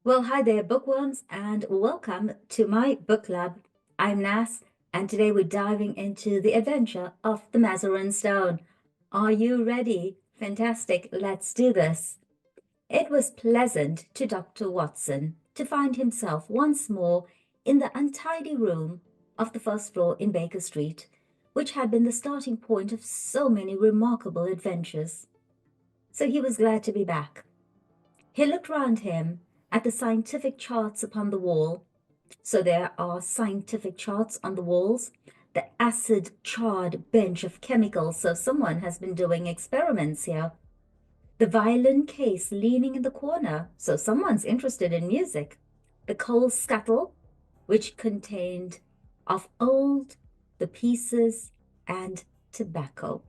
Well, hi there, bookworms, and welcome to my book club. I'm Nas, and today we're diving into the adventure of the Mazarin Stone. Are you ready? Fantastic, let's do this. It was pleasant to Dr. Watson to find himself once more in the untidy room of the first floor in Baker Street, which had been the starting point of so many remarkable adventures. So he was glad to be back. He looked round him at the scientific charts upon the wall. So there are scientific charts on the walls, the acid charred bench of chemicals. So someone has been doing experiments here. The violin case leaning in the corner. So someone's interested in music. The coal scuttle, which contained of old, the pieces, and tobacco.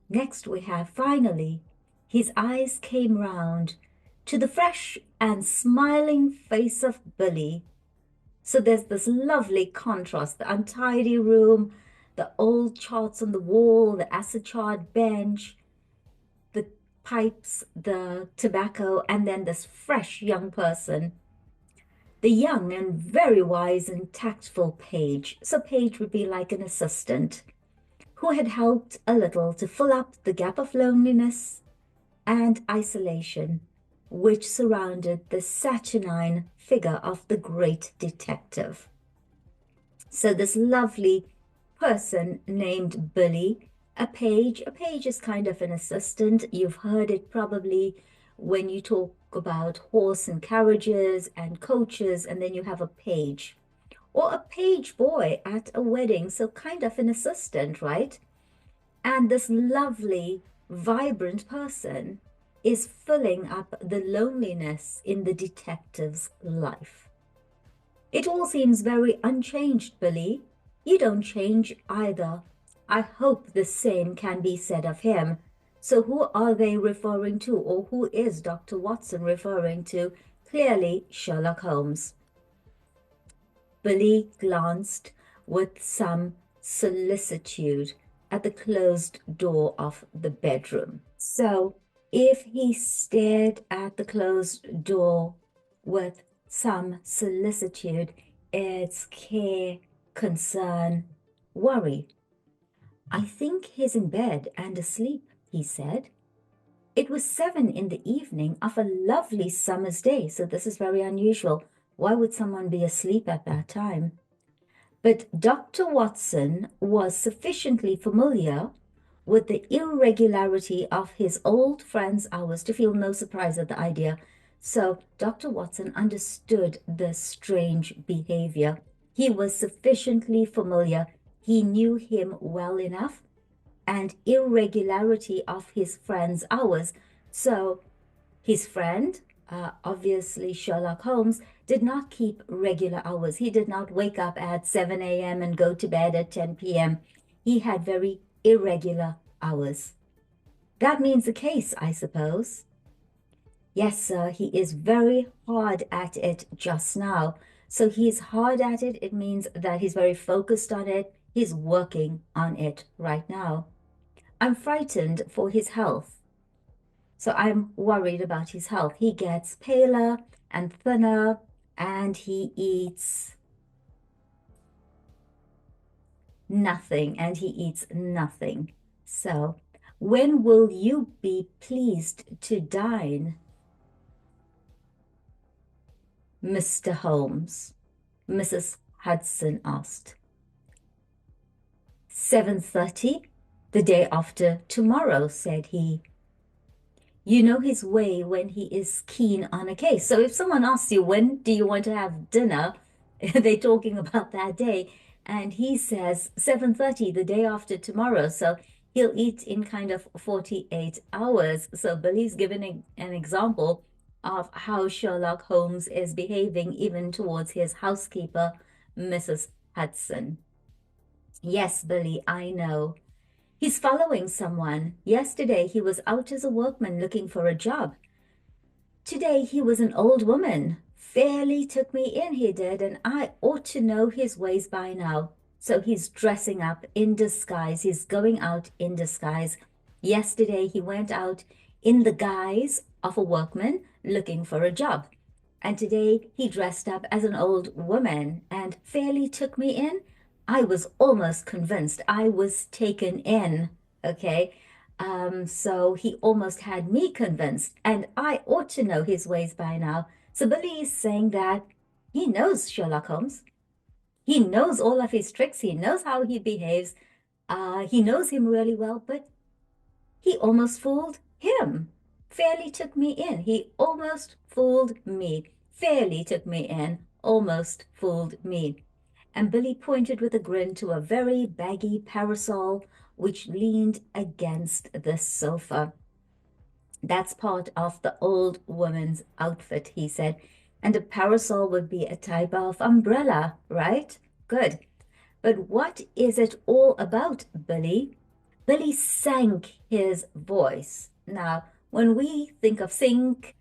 Next we have finally, his eyes came round to the fresh and smiling face of Billy. So there's this lovely contrast, the untidy room, the old charts on the wall, the acid charred bench, the pipes, the tobacco, and then this fresh young person. The young and very wise and tactful page. So page would be like an assistant who had helped a little to fill up the gap of loneliness and isolation which surrounded the saturnine figure of the great detective. So this lovely person named Billy, a page is kind of an assistant. You've heard it probably when you talk about horse and carriages and coaches, and then you have a page or a page boy at a wedding. So kind of an assistant, right? And this lovely, vibrant person is filling up the loneliness in the detective's life. It all seems very unchanged, Billy. You don't change either. I hope the same can be said of him. So who are they referring to, or who is Dr. Watson referring to? Clearly, Sherlock Holmes. Billy glanced with some solicitude at the closed door of the bedroom. So if he stared at the closed door with some solicitude, it's care, concern, worry. I think he's in bed and asleep, he said. It was 7 in the evening of a lovely summer's day, so this is very unusual. Why would someone be asleep at that time? But Dr. Watson was sufficiently familiar with the irregularity of his old friend's hours to feel no surprise at the idea. So Dr. Watson understood the strange behavior. He was sufficiently familiar. He knew him well enough and irregularity of his friend's hours. So his friend, obviously Sherlock Holmes, did not keep regular hours. He did not wake up at 7 a.m. and go to bed at 10 p.m. He had very irregular hours. That means the case, I suppose. Yes, sir, he is very hard at it just now. So he's hard at it. It means that he's very focused on it. He's working on it right now. I'm frightened for his health. So I'm worried about his health. He gets paler and thinner, and he eats nothing, and he eats nothing. So when will you be pleased to dine, Mr. Holmes? Mrs. Hudson asked. 7:30, the day after tomorrow, said he. You know his way when he is keen on a case. So if someone asks you, when do you want to have dinner? They're talking about that day. And he says 7:30, the day after tomorrow. So he'll eat in kind of 48 hours. So Billy's given an example of how Sherlock Holmes is behaving even towards his housekeeper, Mrs. Hudson. Yes, Billy, I know. He's following someone. Yesterday he was out as a workman looking for a job. Today he was an old woman. Fairly took me in, he did, and I ought to know his ways by now. So he's dressing up in disguise. He's going out in disguise. Yesterday he went out in the guise of a workman. looking for a job. And today he dressed up as an old woman and fairly took me in. I was almost convinced. I was taken in. Okay. So he almost had me convinced, and I ought to know his ways by now. So Billy is saying that he knows Sherlock Holmes. He knows all of his tricks. He knows how he behaves. He knows him really well, but he almost fooled him. Fairly took me in. He almost fooled me. Fairly took me in. Almost fooled me. And Billy pointed with a grin to a very baggy parasol which leaned against the sofa. That's part of the old woman's outfit, he said. And a parasol would be a type of umbrella, right? Good. But what is it all about, Billy? Billy sank his voice. Now, when we think of sank,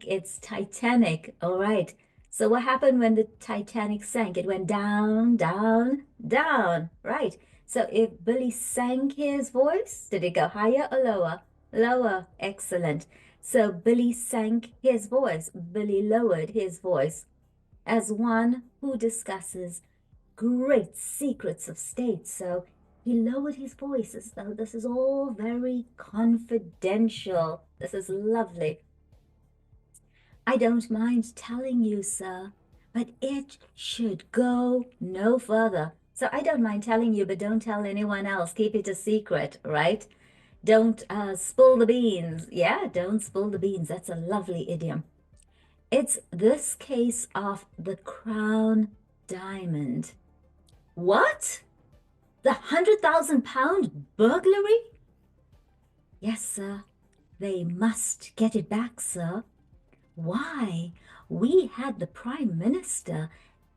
it's Titanic, all right. So what happened when the Titanic sank? It went down, down, down, right? So if Billy sank his voice, did it go higher or lower? Lower, excellent. So Billy sank his voice. Billy lowered his voice as one who discusses great secrets of state. So he lowered his voice as though this is all very confidential. This is lovely. I don't mind telling you, sir, but it should go no further. So I don't mind telling you, but don't tell anyone else. Keep it a secret, right? Don't spill the beans. Yeah, don't spill the beans. That's a lovely idiom. It's this case of the Crown Diamond. What? The £100,000 burglary? Yes, sir. They must get it back, sir. Why? We had the Prime Minister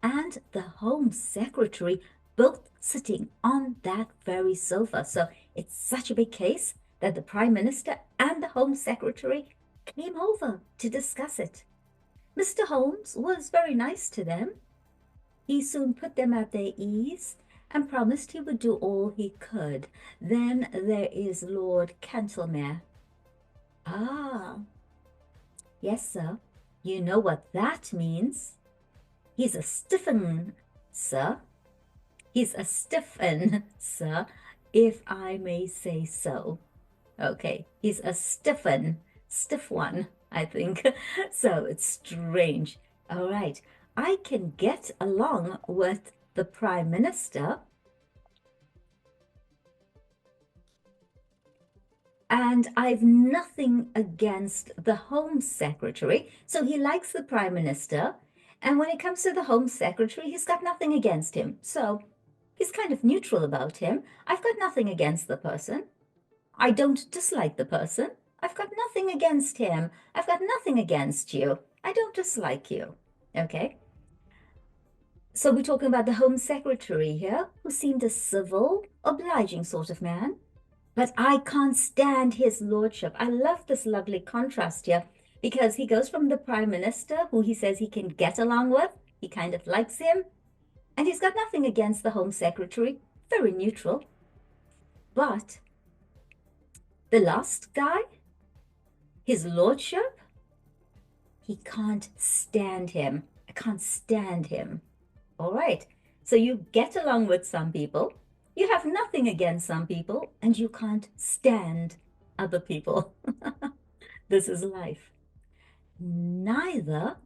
and the Home Secretary both sitting on that very sofa. So it's such a big case that the Prime Minister and the Home Secretary came over to discuss it. Mr. Holmes was very nice to them. He soon put them at their ease and promised he would do all he could. Then there is Lord Cantlemere. Ah, yes, sir. You know what that means. He's a stiff'un, sir. He's a stiff'un, sir, if I may say so. Okay, he's a stiff'un, stiff one, I think. So it's strange. All right, I can get along with the Prime Minister, and I've nothing against the Home Secretary. So he likes the Prime Minister. And when it comes to the Home Secretary, he's got nothing against him. So he's kind of neutral about him. I've got nothing against the person. I don't dislike the person. I've got nothing against him. I've got nothing against you. I don't dislike you. Okay? So we're talking about the Home Secretary here, who seemed a civil, obliging sort of man. But I can't stand his lordship. I love this lovely contrast here because he goes from the Prime Minister, who he says he can get along with. He kind of likes him. And he's got nothing against the Home Secretary. Very neutral. But the last guy, his lordship, he can't stand him. I can't stand him. All right. So you get along with some people. You have nothing against some people, and you can't stand other people. This is life. Neither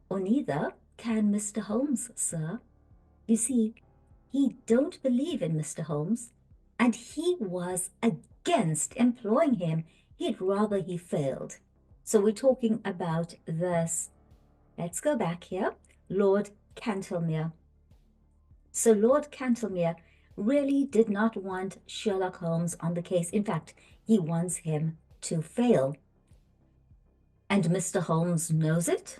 can Mr. Holmes, sir. You see, he don't believe in Mr. Holmes, and he was against employing him. He'd rather he failed. So we're talking about this. Let's go back here. Lord Cantlemere. So Lord Cantlemere really did not want Sherlock Holmes on the case. In fact, he wants him to fail. And Mr. Holmes knows it.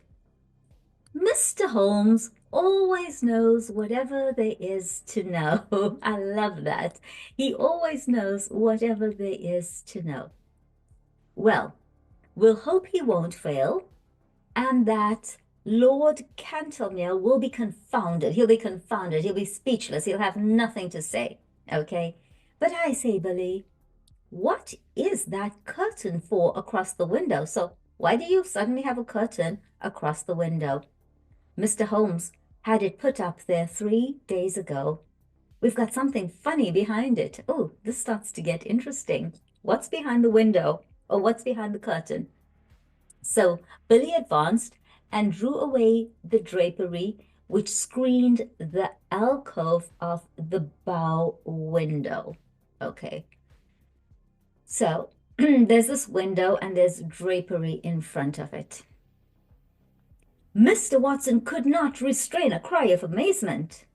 Mr. Holmes always knows whatever there is to know. I love that. He always knows whatever there is to know. Well, we'll hope he won't fail and that Lord Cantlemere will be confounded. He'll be confounded. He'll be speechless. He'll have nothing to say. Okay? But I say, Billy, what is that curtain for across the window? So Why do you suddenly have a curtain across the window? Mr. Holmes had it put up there 3 days ago. We've got something funny behind it. Oh, this starts to get interesting. What's behind the window? Or what's behind the curtain? So Billy advanced and drew away the drapery which screened the alcove of the bow window. Okay. So there's this window and there's drapery in front of it. Mr. Watson could not restrain a cry of amazement.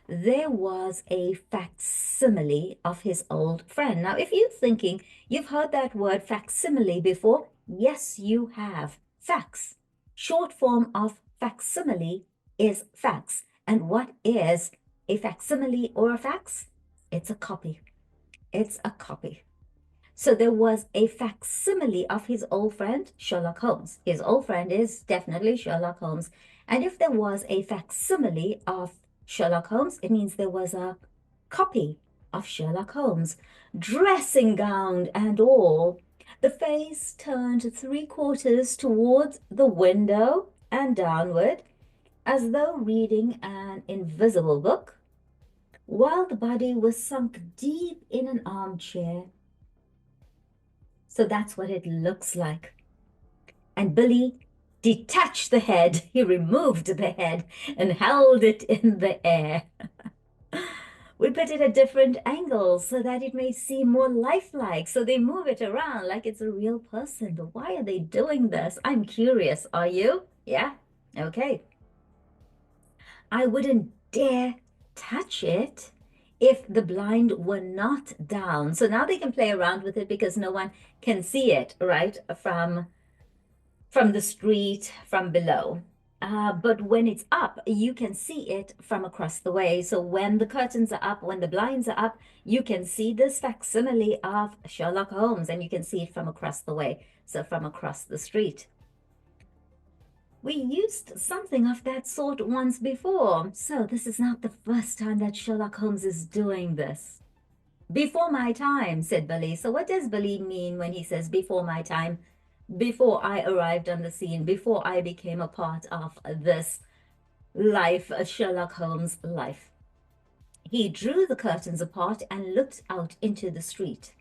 There was a facsimile of his old friend. Now, if you're thinking you've heard that word facsimile before, yes, you have. Fax. Short form of facsimile is fax. And what is a facsimile or a fax? It's a copy. It's a copy. So there was a facsimile of his old friend, Sherlock Holmes. His old friend is definitely Sherlock Holmes. And if there was a facsimile of Sherlock Holmes, it means there was a copy of Sherlock Holmes, dressing gown and all, the face turned 3/4 towards the window and downward, as though reading an invisible book, while the body was sunk deep in an armchair. So that's what it looks like. And Billy detached the head. He removed the head and held it in the air. We put it at different angles so that it may seem more lifelike. So they move it around like it's a real person. But why are they doing this? I'm curious. Are you? Yeah? Okay. I wouldn't dare touch it if the blind were not down. So now they can play around with it because no one can see it, right? From the street, from below. But when it's up, you can see it from across the way. So when the curtains are up, when the blinds are up, you can see this facsimile of Sherlock Holmes, and you can see it from across the way, so from across the street. We used something of that sort once before, so this is not the first time that Sherlock Holmes is doing this. Before my time, said Billy. So what does Billy mean when he says before my time? Before I arrived on the scene, before I became a part of this life, Sherlock Holmes' life. He drew the curtains apart and looked out into the street.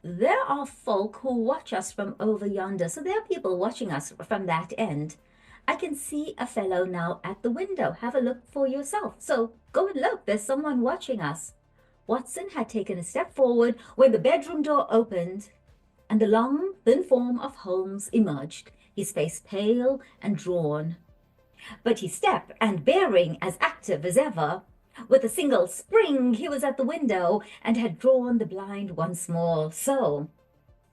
There are folk who watch us from over yonder, so there are people watching us from that end. I can see a fellow now at the window. Have a look for yourself. So go and look, there's someone watching us. Watson had taken a step forward when the bedroom door opened and the long, thin form of Holmes emerged, his face pale and drawn, but his step and bearing as active as ever. With a single spring, he was at the window and had drawn the blind once more. So,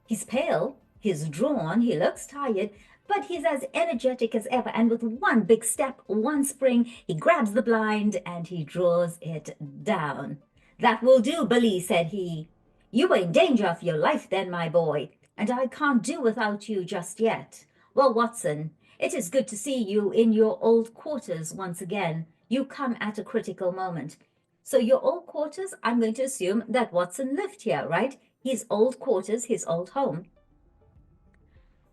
he's pale, he's drawn, he looks tired, but he's as energetic as ever, and with one big step, one spring, he grabs the blind and he draws it down. That will do, Billy, said he. You were in danger of your life then, my boy, and I can't do without you just yet. Well, Watson, it is good to see you in your old quarters once again. You come at a critical moment. So your old quarters, I'm going to assume that Watson lived here, right? His old quarters, his old home.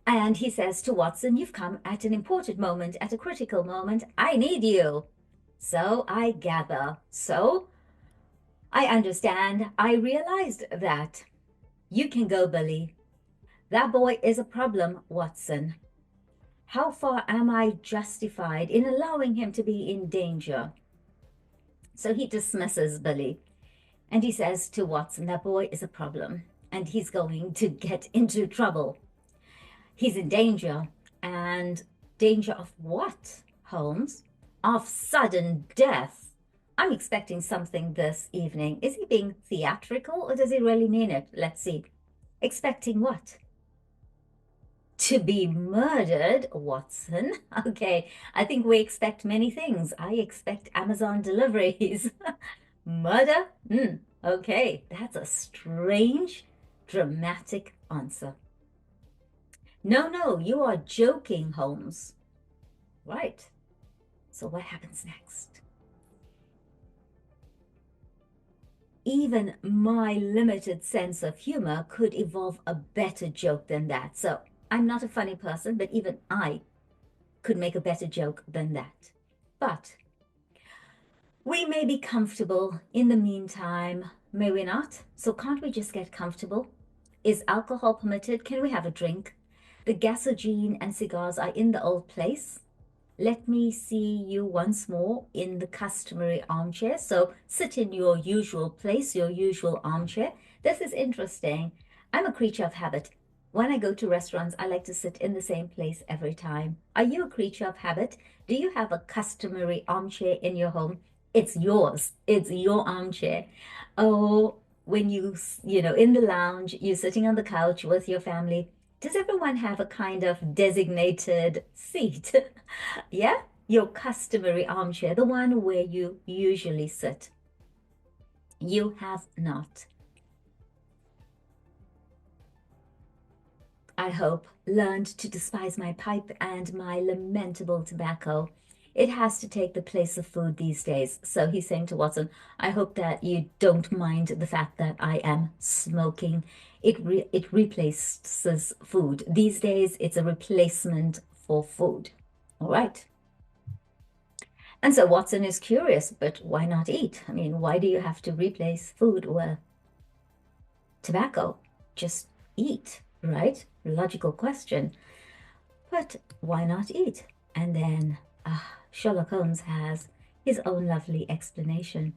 And he says to Watson, you've come at an important moment, at a critical moment. I need you. So I gather. So I understand. I realized that. You can go, Billy. That boy is a problem, Watson. How far am I justified in allowing him to be in danger? So he dismisses Billy. And he says to Watson, that boy is a problem. And he's going to get into trouble. He's in danger. And danger of what, Holmes? Of sudden death. I'm expecting something this evening. Is he being theatrical or does he really mean it? Let's see. Expecting what? To be murdered, Watson. Okay, I think we expect many things. I expect Amazon deliveries. Murder? Okay, that's a strange, dramatic answer. No, you are joking, Holmes. Right. So what happens next? Even my limited sense of humor could evolve a better joke than that. So I'm not a funny person, but even I could make a better joke than that. But we may be comfortable in the meantime, may we not? So can't we just get comfortable? Is alcohol permitted? Can we have a drink? The gasoline and cigars are in the old place. Let me see you once more in the customary armchair. So sit in your usual place, your usual armchair. This is interesting. I'm a creature of habit. When I go to restaurants, I like to sit in the same place every time. Are you a creature of habit? Do you have a customary armchair in your home? It's yours. It's your armchair. Oh, when in the lounge, you're sitting on the couch with your family. Does everyone have a kind of designated seat? Yeah, your customary armchair, the one where you usually sit. You have not, I hope, learned to despise my pipe and my lamentable tobacco. It has to take the place of food these days. So he's saying to Watson, I hope that you don't mind the fact that I am smoking. It replaces food. These days, it's a replacement for food. All right. And so Watson is curious, but why not eat? I mean, why do you have to replace food with tobacco? Just eat, right? Logical question. But why not eat? And then Sherlock Holmes has his own lovely explanation.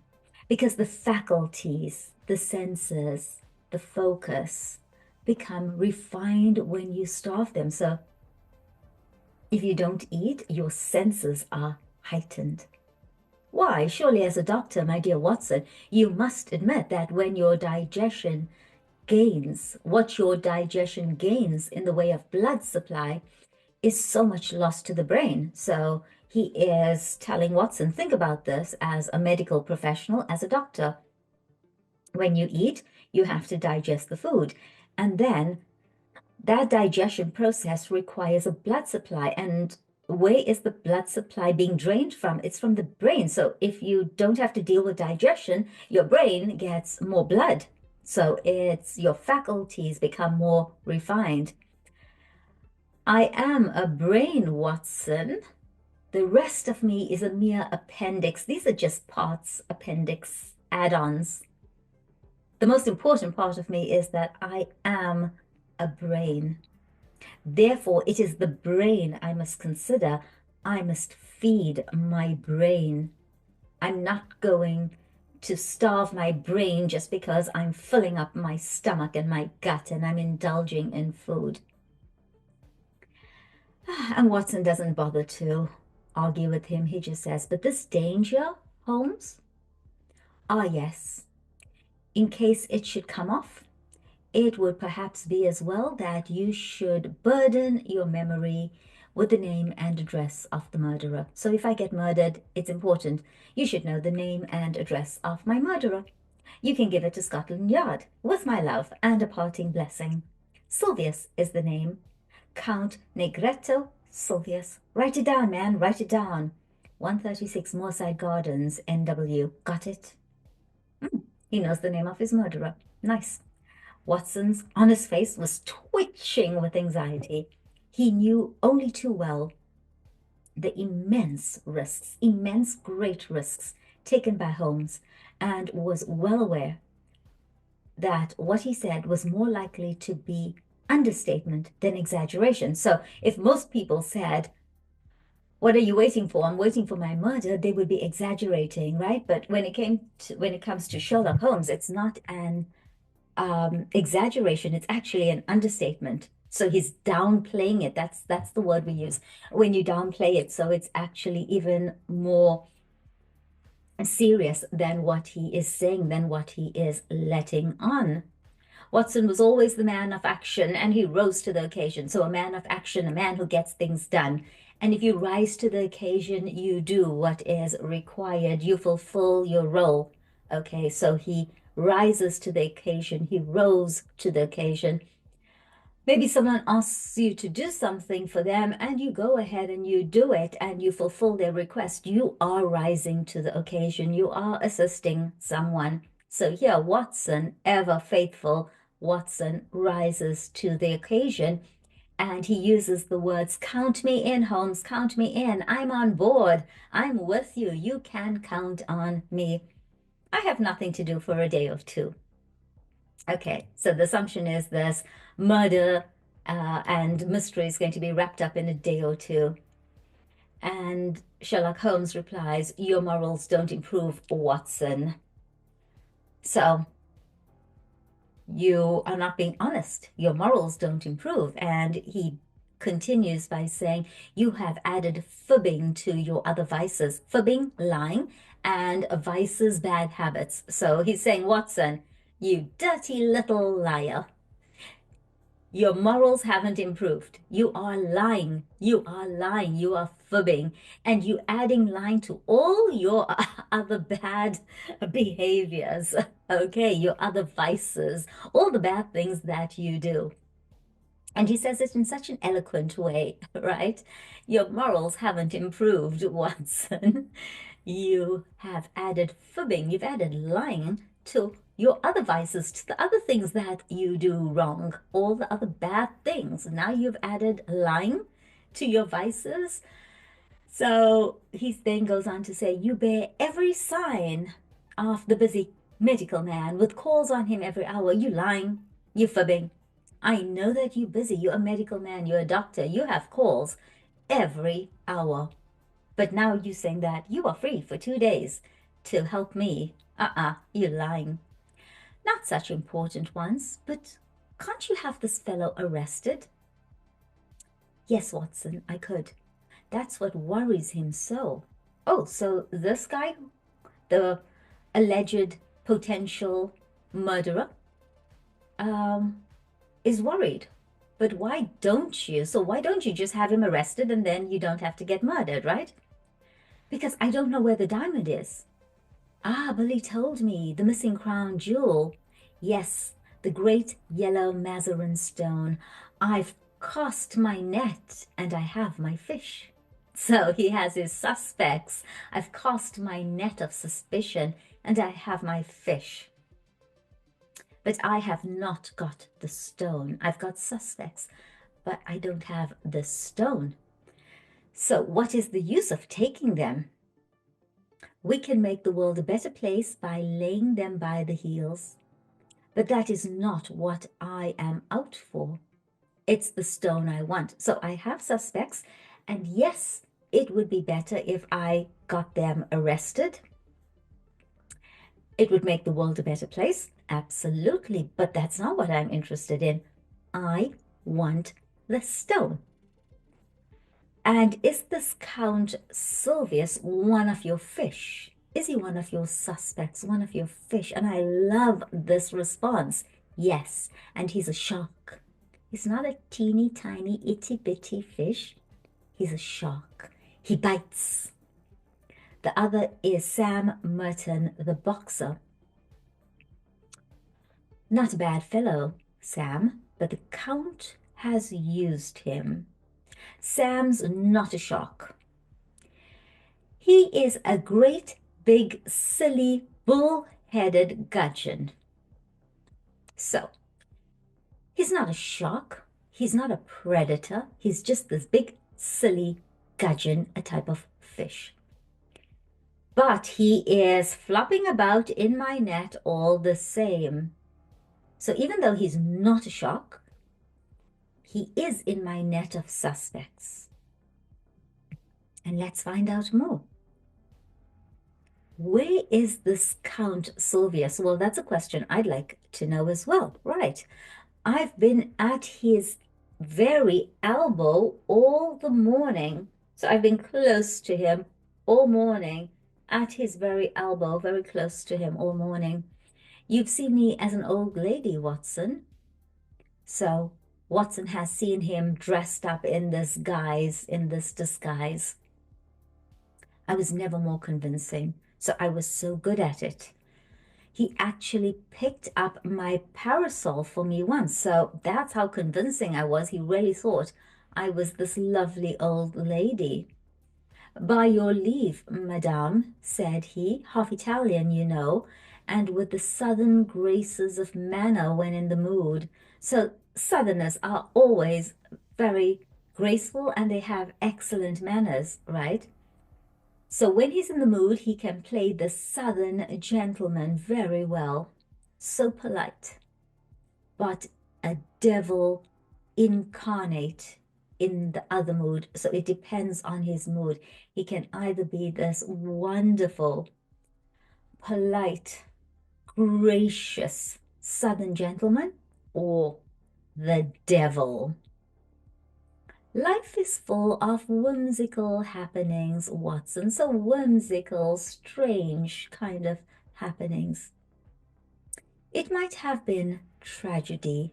Because the faculties, the senses, the focus become refined when you starve them. So if you don't eat, your senses are heightened. Why, surely as a doctor, my dear Watson, you must admit that when your digestion gains, what your digestion gains in the way of blood supply is so much lost to the brain. So he is telling Watson, think about this as a medical professional, as a doctor. When you eat, you have to digest the food. And then that digestion process requires a blood supply. And where is the blood supply being drained from? It's from the brain. So if you don't have to deal with digestion, your brain gets more blood. So it's your faculties become more refined. I am a brain, Watson. The rest of me is a mere appendix. These are just parts, appendix, add-ons. The most important part of me is that I am a brain. Therefore, it is the brain I must consider. I must feed my brain. I'm not going to starve my brain just because I'm filling up my stomach and my gut and I'm indulging in food. And Watson doesn't bother to argue with him. He just says, but this danger, Holmes? Ah, yes. In case it should come off, it would perhaps be as well that you should burden your memory with the name and address of the murderer. So if I get murdered, it's important. You should know the name and address of my murderer. You can give it to Scotland Yard with my love and a parting blessing. Sylvius is the name. Count Negretto Sylvius. Write it down, man. Write it down. 136 Moorside Gardens, NW. Got it? He knows the name of his murderer. Nice. Watson's honest face was twitching with anxiety. He knew only too well the immense risks, immense great risks taken by Holmes, and was well aware that what he said was more likely to be understatement than exaggeration. So if most people said, what are you waiting for? I'm waiting for my murder, they would be exaggerating, right? But when it comes to Sherlock Holmes, it's not an exaggeration, it's actually an understatement. So he's downplaying it. That's the word we use when you downplay it. So it's actually even more serious than what he is saying, than what he is letting on. Watson was always the man of action, and he rose to the occasion. So a man of action, a man who gets things done. And if you rise to the occasion, you do what is required. You fulfill your role. Okay, so he rises to the occasion. He rose to the occasion. Maybe someone asks you to do something for them and you go ahead and you do it and you fulfill their request. You are rising to the occasion. You are assisting someone. So here, Watson, ever faithful, Watson rises to the occasion And he uses the words, count me in, Holmes, count me in. I'm on board. I'm with you. You can count on me. I have nothing to do for a day or two. Okay, so the assumption is this murder and mystery is going to be wrapped up in a day or two. And Sherlock Holmes replies, your morals don't improve, Watson. So you are not being honest. Your morals don't improve. And he continues by saying, you have added fibbing to your other vices. Fibbing, lying, and vices, bad habits. So he's saying, Watson, you dirty little liar. Your morals haven't improved. You are lying. You are lying. You are fibbing. And you adding lying to all your other bad behaviors. Okay, your other vices, all the bad things that you do. And he says it in such an eloquent way, right? Your morals haven't improved, Watson. You have added fibbing, you've added lying to your other vices, to the other things that you do wrong, all the other bad things. Now you've added lying to your vices. So he then goes on to say, you bear every sign of the busy medical man with calls on him every hour. You lying, you fibbing. I know that you're busy. You're a medical man, you're a doctor, you have calls every hour. But now you're saying that you are free for 2 days to help me. You're lying. Not such important ones, but can't you have this fellow arrested? Yes, Watson, I could. That's what worries him so. Oh, so this guy, the alleged potential murderer, is worried. But why don't you? So why don't you just have him arrested and then you don't have to get murdered, right? Because I don't know where the diamond is. Billy told me, the missing crown jewel. Yes, the great yellow Mazarin Stone. I've cast my net and I have my fish. So he has his suspects. I've cast my net of suspicion and I have my fish. But I have not got the stone. I've got suspects, but I don't have the stone. So what is the use of taking them? We can make the world a better place by laying them by the heels. But that is not what I am out for. It's the stone I want. So I have suspects, and yes, it would be better if I got them arrested. It would make the world a better place. Absolutely. But that's not what I'm interested in. I want the stone. And is this Count Sylvius one of your fish? Is he one of your suspects, one of your fish? And I love this response. Yes, and he's a shark. He's not a teeny tiny itty bitty fish. He's a shark. He bites. The other is Sam Merton, the boxer. Not a bad fellow, Sam, but the Count has used him. Sam's not a shark. He is a great, big, silly, bull-headed gudgeon. So, he's not a shark. He's not a predator. He's just this big, silly gudgeon, a type of fish. But he is flopping about in my net all the same. So even though he's not a shark, he is in my net of suspects. And let's find out more. Where is this Count Sylvius? Well, that's a question I'd like to know as well. Right. I've been at his very elbow all the morning. So I've been close to him all morning, at his very elbow, very close to him all morning. You've seen me as an old lady, Watson. So Watson has seen him dressed up in this guise, in this disguise. I was never more convincing. So I was so good at it. He actually picked up my parasol for me once. So that's how convincing I was. He really thought I was this lovely old lady. By your leave, madame, said he, half Italian, you know, and with the southern graces of manner when in the mood. So southerners are always very graceful and they have excellent manners, right? So when he's in the mood, he can play the Southern gentleman very well. So polite, but a devil incarnate in the other mood. So it depends on his mood. He can either be this wonderful, polite, gracious Southern gentleman or the devil. Life is full of whimsical happenings, Watson. So whimsical, strange kind of happenings. It might have been tragedy.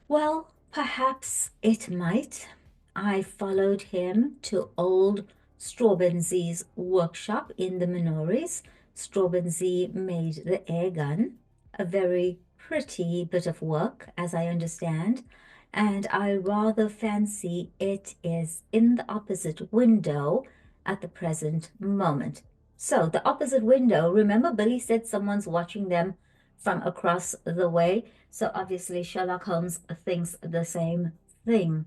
Well, perhaps it might. I followed him to old Straubenzee's workshop in the Minories. Straubenzee made the air gun, a very pretty bit of work, as I understand, and I rather fancy it is in the opposite window at the present moment. So the opposite window, remember Billy said someone's watching them from across the way? So obviously Sherlock Holmes thinks the same thing.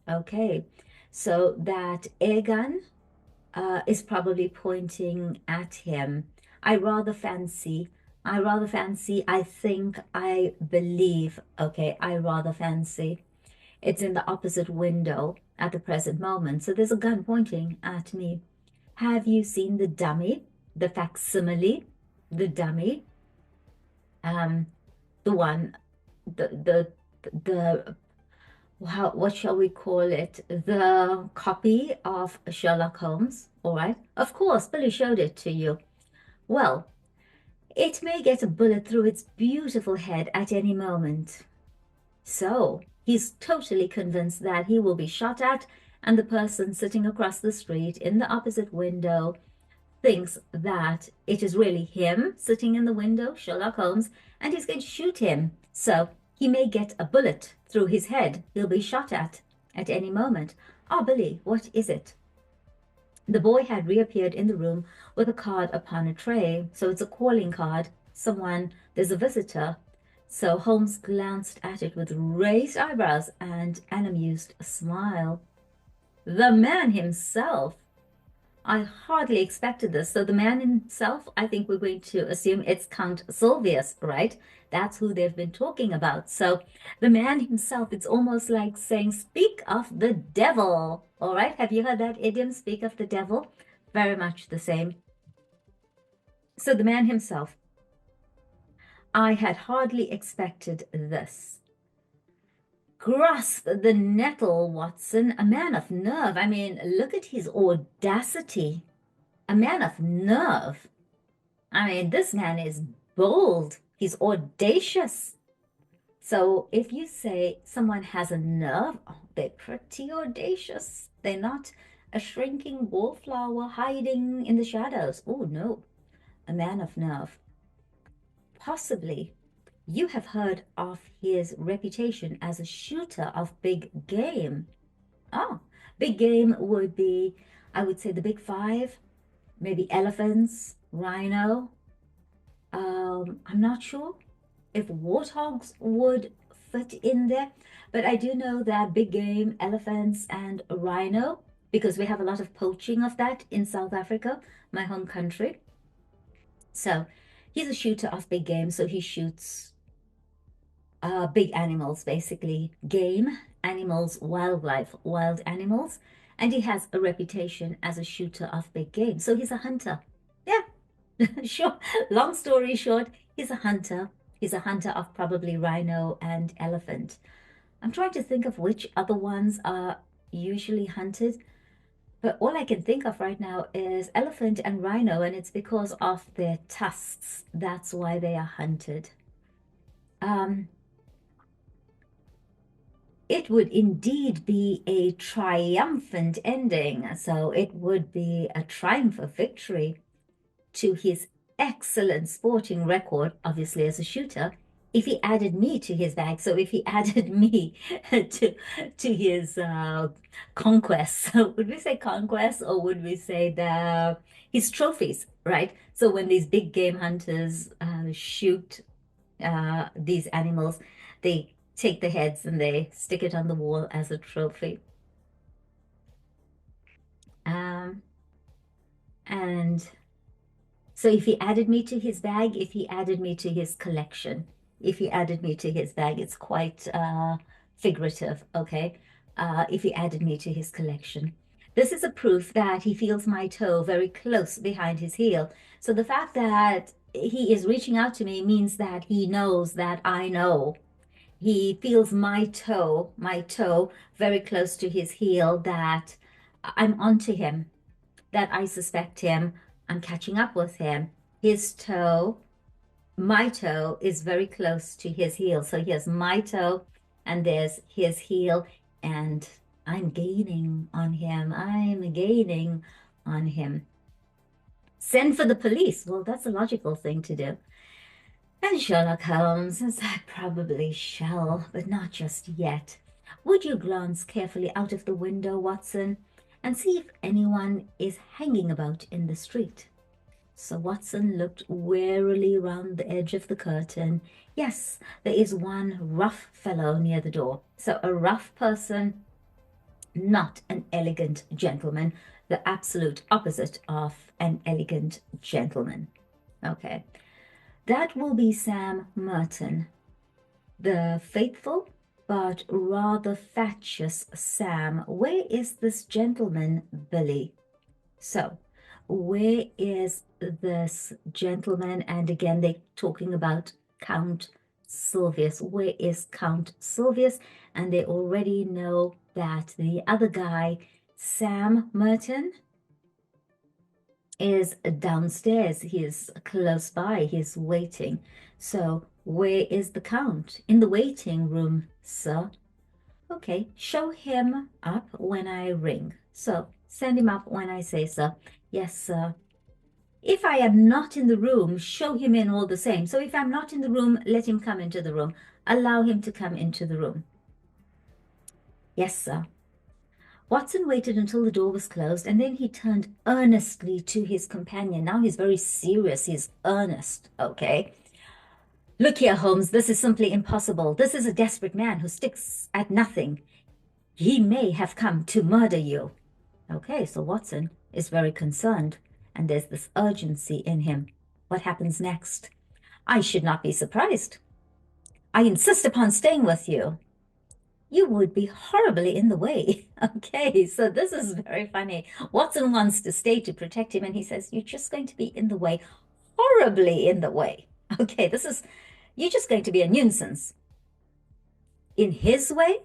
Okay, so that air gun is probably pointing at him. I think, I believe, okay, I rather fancy it's in the opposite window at the present moment. So there's a gun pointing at me. Have you seen the dummy, the facsimile, the dummy? The one, the what shall we call it? The copy of Sherlock Holmes, all right? Of course, Billy showed it to you. Well, it may get a bullet through its beautiful head at any moment. So he's totally convinced that he will be shot at, and the person sitting across the street in the opposite window thinks that it is really him sitting in the window, Sherlock Holmes, and he's going to shoot him. So he may get a bullet through his head. He'll be shot at any moment. Ah, Billy, what is it? The boy had reappeared in the room with a card upon a tray. So it's a calling card. There's a visitor. So Holmes glanced at it with raised eyebrows and an amused smile. The man himself. I hardly expected this. So the man himself, I think we're going to assume it's Count Sylvius, right? That's who they've been talking about. So the man himself, it's almost like saying, speak of the devil. All right. Have you heard that idiom, speak of the devil? Very much the same. So the man himself, I had hardly expected this. Grasp the nettle, Watson, a man of nerve. I mean, look at his audacity. A man of nerve. I mean, this man is bold. He's audacious. So if you say someone has a nerve, oh, they're pretty audacious. They're not a shrinking wallflower hiding in the shadows. Oh, no, a man of nerve. Possibly you have heard of his reputation as a shooter of big game. Oh, big game would be, I would say, the big five, maybe elephants, rhino. I'm not sure if warthogs would fit in there, but I do know that big game, elephants, and rhino, because we have a lot of poaching of that in South Africa, my home country. So he's a shooter of big game, so he shoots big animals, basically game, animals, wildlife, wild animals, and he has a reputation as a shooter of big game. So he's a hunter. Yeah, sure. Long story short, he's a hunter. He's a hunter of probably rhino and elephant. I'm trying to think of which other ones are usually hunted, but all I can think of right now is elephant and rhino, and it's because of their tusks. That's why they are hunted. It would indeed be a triumphant ending. So it would be a triumph of victory to his excellent sporting record, obviously as a shooter, if he added me to his bag. So if he added me to his conquests, would we say conquests or would we say his trophies, right? So when these big game hunters shoot these animals, they take the heads and they stick it on the wall as a trophy. And so if he added me to his bag, if he added me to his collection, if he added me to his bag, it's quite figurative, okay? If he added me to his collection. This is a proof that he feels my toe very close behind his heel. So the fact that he is reaching out to me means that he knows that I know. He feels my toe very close to his heel, that I'm onto him, that I suspect him, I'm catching up with him. His toe, my toe, is very close to his heel. So here's my toe, and there's his heel, and I'm gaining on him. I'm gaining on him. Send for the police. Well, that's a logical thing to do. And Sherlock Holmes says, I probably shall, but not just yet. Would you glance carefully out of the window, Watson, and see if anyone is hanging about in the street? So Watson looked warily round the edge of the curtain. Yes, there is one rough fellow near the door. So a rough person, not an elegant gentleman, the absolute opposite of an elegant gentleman. Okay. That will be Sam Merton, the faithful but rather fatuous Sam. Where is this gentleman, Billy? So, where is this gentleman? And again, they're talking about Count Sylvius. Where is Count Sylvius? And they already know that the other guy, Sam Merton, is downstairs. He is close by. He's waiting. So where is the Count? In the waiting room, sir. Okay, show him up when I ring. So send him up when I say so. Yes, sir. If I am not in the room, show him in all the same. So if I'm not in the room, let him come into the room. Allow him to come into the room. Yes, sir. Watson waited until the door was closed, and then he turned earnestly to his companion. Now he's very serious. He's earnest, okay? Look here, Holmes, this is simply impossible. This is a desperate man who sticks at nothing. He may have come to murder you. Okay, so Watson is very concerned, and there's this urgency in him. What happens next? I should not be surprised. I insist upon staying with you. You would be horribly in the way. Okay, so this is very funny. Watson wants to stay to protect him, and he says, you're just going to be in the way, horribly in the way. Okay, you're just going to be a nuisance. In his way?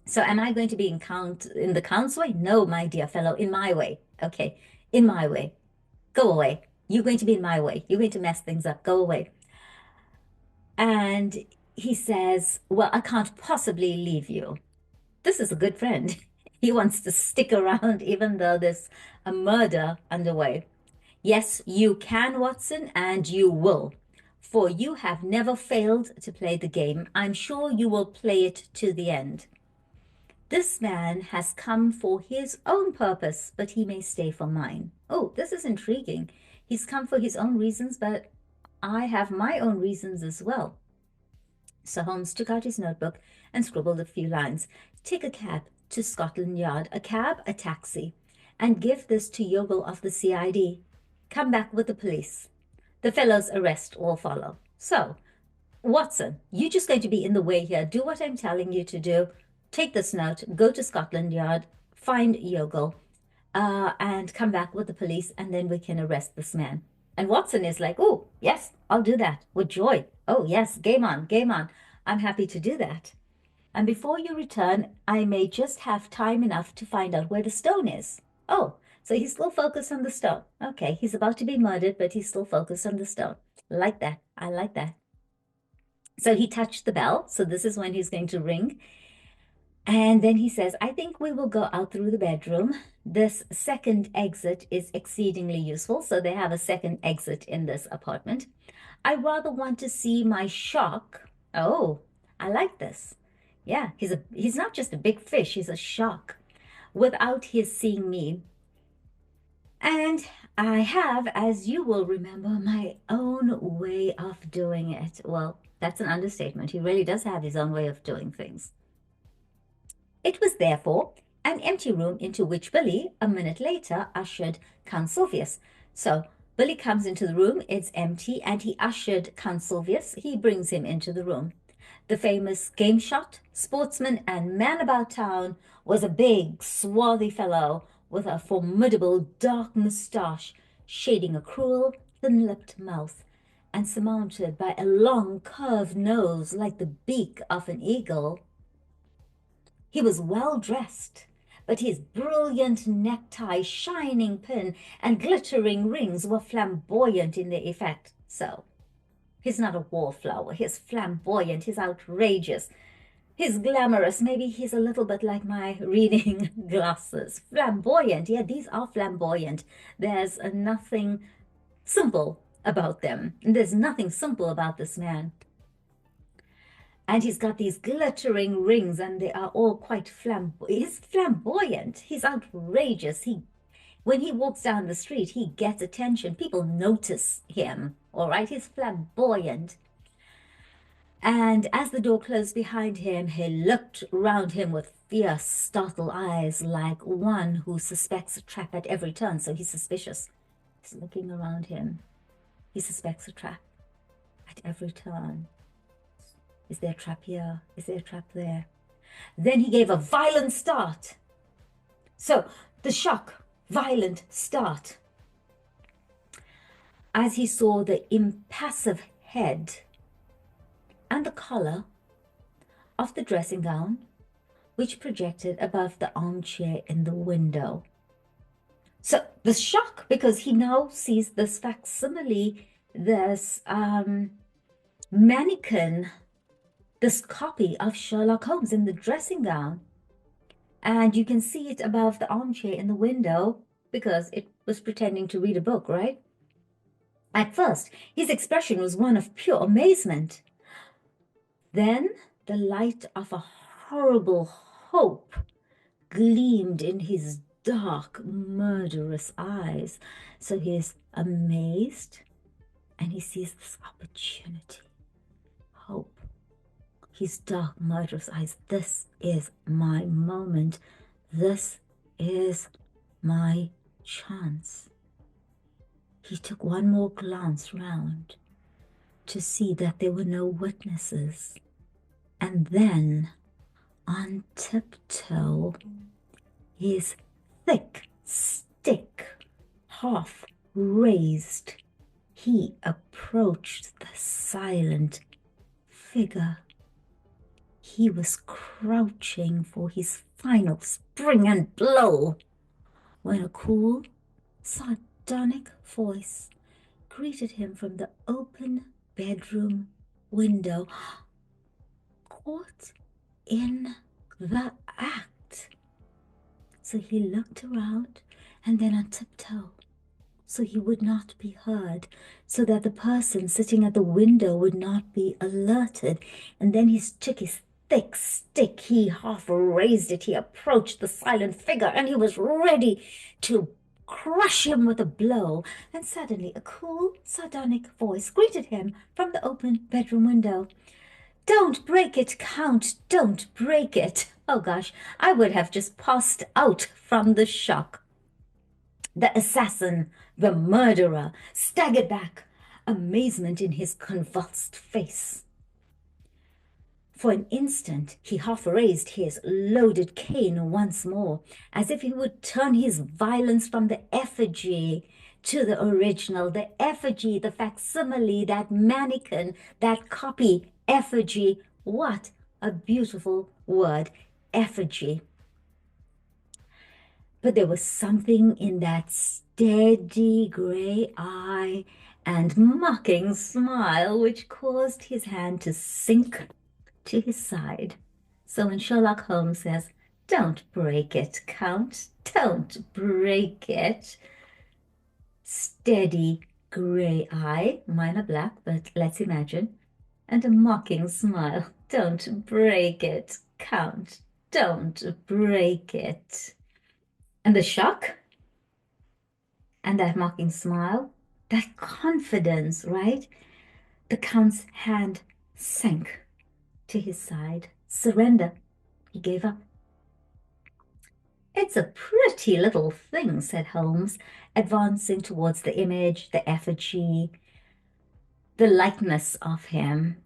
So am I going to be in the Count's way? No, my dear fellow, in my way. Okay, in my way. Go away. You're going to be in my way. You're going to mess things up. Go away. And he says, well, I can't possibly leave you. This is a good friend. He wants to stick around even though there's a murder underway. Yes, you can, Watson, and you will, for you have never failed to play the game. I'm sure you will play it to the end. This man has come for his own purpose, but he may stay for mine. Oh, this is intriguing. He's come for his own reasons, but I have my own reasons as well. So Holmes took out his notebook and scribbled a few lines. Take a cab to Scotland Yard, a cab, a taxi, and give this to Yogle of the CID. Come back with the police. The fellow's arrest will follow. So, Watson, you're just going to be in the way here. Do what I'm telling you to do. Take this note, go to Scotland Yard, find Yogle, and come back with the police, and then we can arrest this man. And Watson is like, oh, yes, I'll do that with joy. Oh, yes, game on, game on. I'm happy to do that. And before you return, I may just have time enough to find out where the stone is. Oh, so he's still focused on the stone. Okay, he's about to be murdered, but he's still focused on the stone. Like that. I like that. So he touched the bell. So this is when he's going to ring. And then he says, I think we will go out through the bedroom. This second exit is exceedingly useful. So they have a second exit in this apartment. I rather want to see my shark. Oh, I like this. Yeah, he's not just a big fish, he's a shark without his seeing me. And I have, as you will remember, my own way of doing it. Well, That's an understatement. He really does have his own way of doing things. It was therefore an empty room into which Billy, a minute later, ushered Count Sylvius. So Billy comes into the room, it's empty, and he ushered Count Sylvius. He brings him into the room. The famous game shot, sportsman, and man about town was a big, swarthy fellow with a formidable dark moustache shading a cruel, thin-lipped mouth, and surmounted by a long, curved nose like the beak of an eagle. He was well dressed, but his brilliant necktie, shining pin, and glittering rings were flamboyant in their effect. So, he's not a wallflower. He's flamboyant. He's outrageous. He's glamorous. Maybe he's a little bit like my reading glasses. Flamboyant. Yeah, these are flamboyant. There's nothing simple about them. There's nothing simple about this man. And he's got these glittering rings, and they are all quite flamboyant. He's flamboyant. He's outrageous. When he walks down the street, he gets attention. People notice him, all right? He's flamboyant. And as the door closed behind him, he looked round him with fierce, startled eyes, like one who suspects a trap at every turn. So he's suspicious. He's looking around him. He suspects a trap at every turn. Is there a trap here? Is there a trap there? Then he gave a violent start. So the shock, violent start, as he saw the impassive head and the collar of the dressing gown, which projected above the armchair in the window. So the shock, because he now sees this facsimile, this mannequin, this copy of Sherlock Holmes in the dressing gown. And you can see it above the armchair in the window because it was pretending to read a book, right? At first, his expression was one of pure amazement. Then the light of a horrible hope gleamed in his dark, murderous eyes. So he is amazed and he sees this opportunity, hope. His dark, murderous eyes. This is my moment. This is my chance. He took one more glance round to see that there were no witnesses. And then, on tiptoe, his thick stick half raised, he approached the silent figure. He was crouching for his final spring and blow when a cool, sardonic voice greeted him from the open bedroom window. Caught in the act. So he looked around and then on tiptoe, so he would not be heard, so that the person sitting at the window would not be alerted. And then he took his thick stick, he half raised it, he approached the silent figure, and he was ready to crush him with a blow. And suddenly a cool, sardonic voice greeted him from the open bedroom window. "Don't break it, Count, don't break it." Oh gosh, I would have just passed out from the shock. The assassin, the murderer, staggered back, amazement in his convulsed face. For an instant, he half raised his loaded cane once more, as if he would turn his violence from the effigy to the original, the effigy, the facsimile, that mannequin, that copy, effigy. What a beautiful word, effigy. But there was something in that steady gray eye and mocking smile which caused his hand to sink to his side. So when Sherlock Holmes says, "Don't break it, Count, don't break it," steady gray eye, mine are black, but let's imagine, and a mocking smile. "Don't break it, Count, don't break it." And the shock and that mocking smile, that confidence, right? The Count's hand sank to his side. Surrender. He gave up. It's a pretty little thing, said Holmes, advancing towards the image, the effigy, the likeness of him.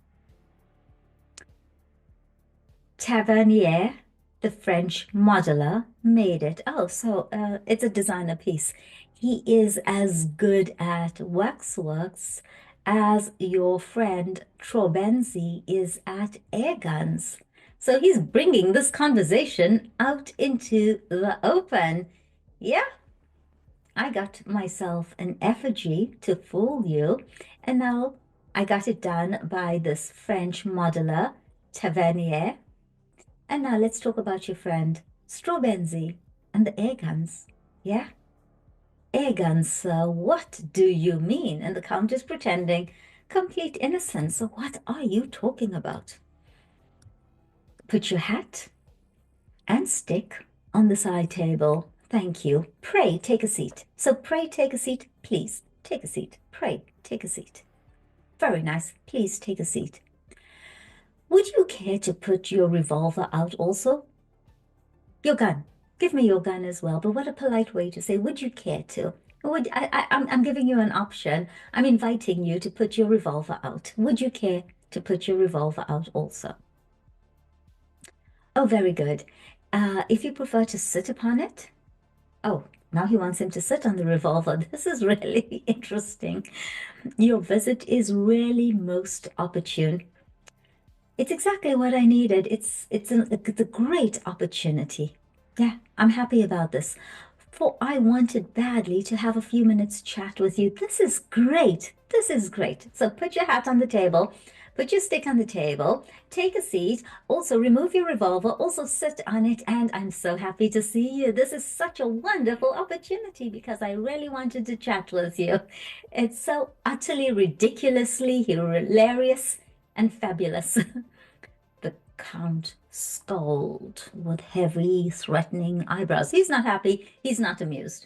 Tavernier, the French modeler, made it. Oh, so it's a designer piece. He is as good at waxworks as your friend Trobenzi is at air guns. So he's bringing this conversation out into the open. Yeah, I got myself an effigy to fool you, and now I got it done by this French modeler, Tavernier. And now let's talk about your friend, Strawbenzi, and the air guns. Yeah? Air guns, sir, what do you mean? And the Count is pretending complete innocence. So what are you talking about? Put your hat and stick on the side table. Thank you. Pray take a seat. So pray take a seat. Please take a seat. Pray take a seat. Very nice. Please take a seat. Would you care to put your revolver out also? Your gun. Give me your gun as well. But what a polite way to say, would you care to? I'm giving you an option. I'm inviting you to put your revolver out. Would you care to put your revolver out also? Oh, very good. If you prefer to sit upon it. Oh, now he wants him to sit on the revolver. This is really interesting. Your visit is really most opportune. It's exactly what I needed. It's a great opportunity. Yeah, I'm happy about this. For I wanted badly to have a few minutes chat with you. This is great. This is great. So put your hat on the table, put your stick on the table, take a seat, also remove your revolver, also sit on it, and I'm so happy to see you. This is such a wonderful opportunity because I really wanted to chat with you. It's so utterly ridiculously hilarious and fabulous. The Count scowled with heavy, threatening eyebrows. He's not happy. He's not amused.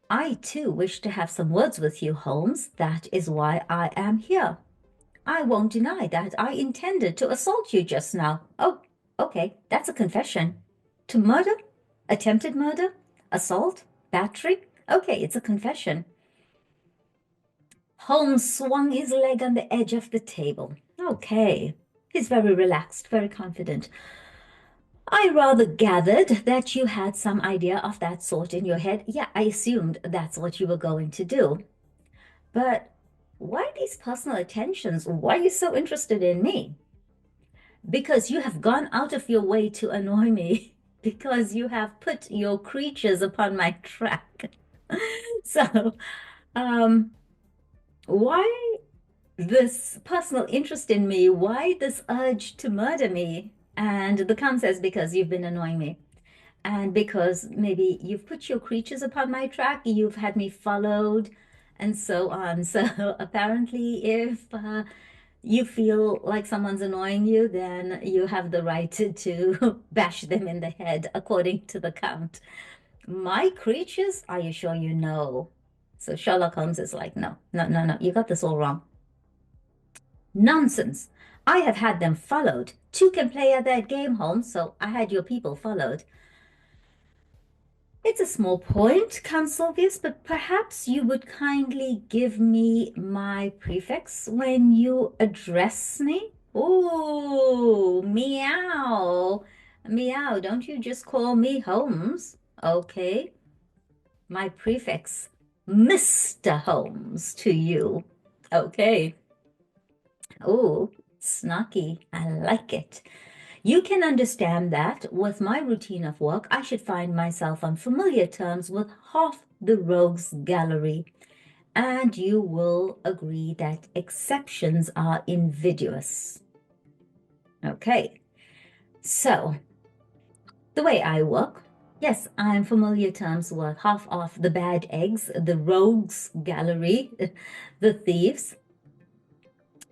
I, too, wish to have some words with you, Holmes. That is why I am here. I won't deny that I intended to assault you just now. Oh, okay, that's a confession. To murder? Attempted murder? Assault? Battery? Okay, it's a confession. Holmes swung his leg on the edge of the table. Okay. He's very relaxed, very confident. I rather gathered that you had some idea of that sort in your head. Yeah, I assumed that's what you were going to do. But why these personal attentions? Why are you so interested in me? Because you have gone out of your way to annoy me. Because you have put your creatures upon my track. So, why this personal interest in me? Why this urge to murder me? And the Count says, because you've been annoying me. And because maybe you've put your creatures upon my track, you've had me followed, and so on. So apparently, if you feel like someone's annoying you, then you have the right to bash them in the head, according to the Count. My creatures? Are you sure you know? So Sherlock Holmes is like, no, no, no, no, you got this all wrong. Nonsense. I have had them followed. Two can play at that game, Holmes, so I had your people followed. It's a small point, Count Sylvius, but perhaps you would kindly give me my prefix when you address me? Ooh, meow. Meow, don't you just call me Holmes? Okay. My prefix, Mr. Holmes, to you. Okay. Ooh, snarky. I like it. You can understand that with my routine of work, I should find myself on familiar terms with half the rogues gallery. And you will agree that exceptions are invidious. Okay, so the way I work, yes, I'm familiar terms with half of the bad eggs, the rogues gallery, the thieves.